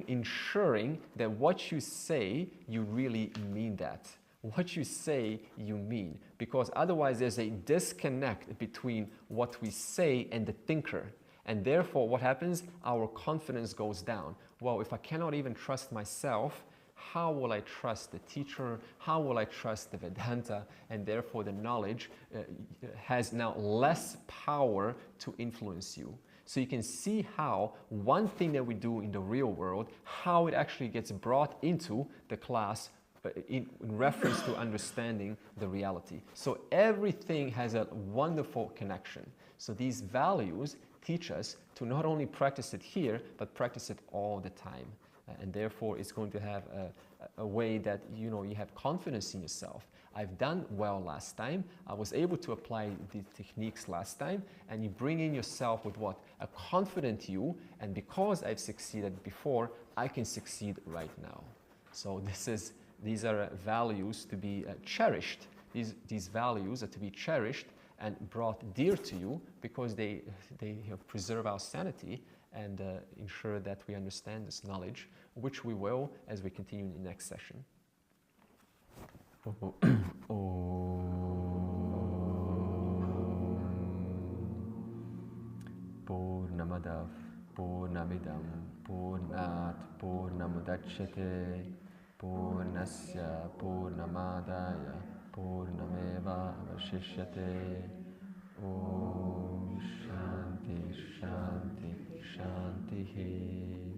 Ensuring that what you say, you really mean that. What you say, you mean. Because otherwise there's a disconnect between what we say and the thinker. And therefore, what happens? Our confidence goes down. Well, if I cannot even trust myself, how will I trust the teacher? How will I trust the Vedanta? And therefore, the knowledge has now less power to influence you. So you can see how one thing that we do in the real world, how it actually gets brought into the class in reference to understanding the reality. So everything has a wonderful connection. So these values teach us to not only practice it here, but practice it all the time. And therefore, it's going to have a way that you have confidence in yourself. I've done well last time. I was able to apply the techniques last time. And you bring in yourself with what? A confident you. And because I've succeeded before, I can succeed right now. So these are values to be cherished. These values are to be cherished and brought dear to you because they preserve our sanity and ensure that we understand this knowledge, which we will as we continue in the next session. Purnamadav Purnamidam Purnat Purnamudachyate Purnasya Purnamadaya Purnameva Avashishyate. Om Shanti Shanti Shanti.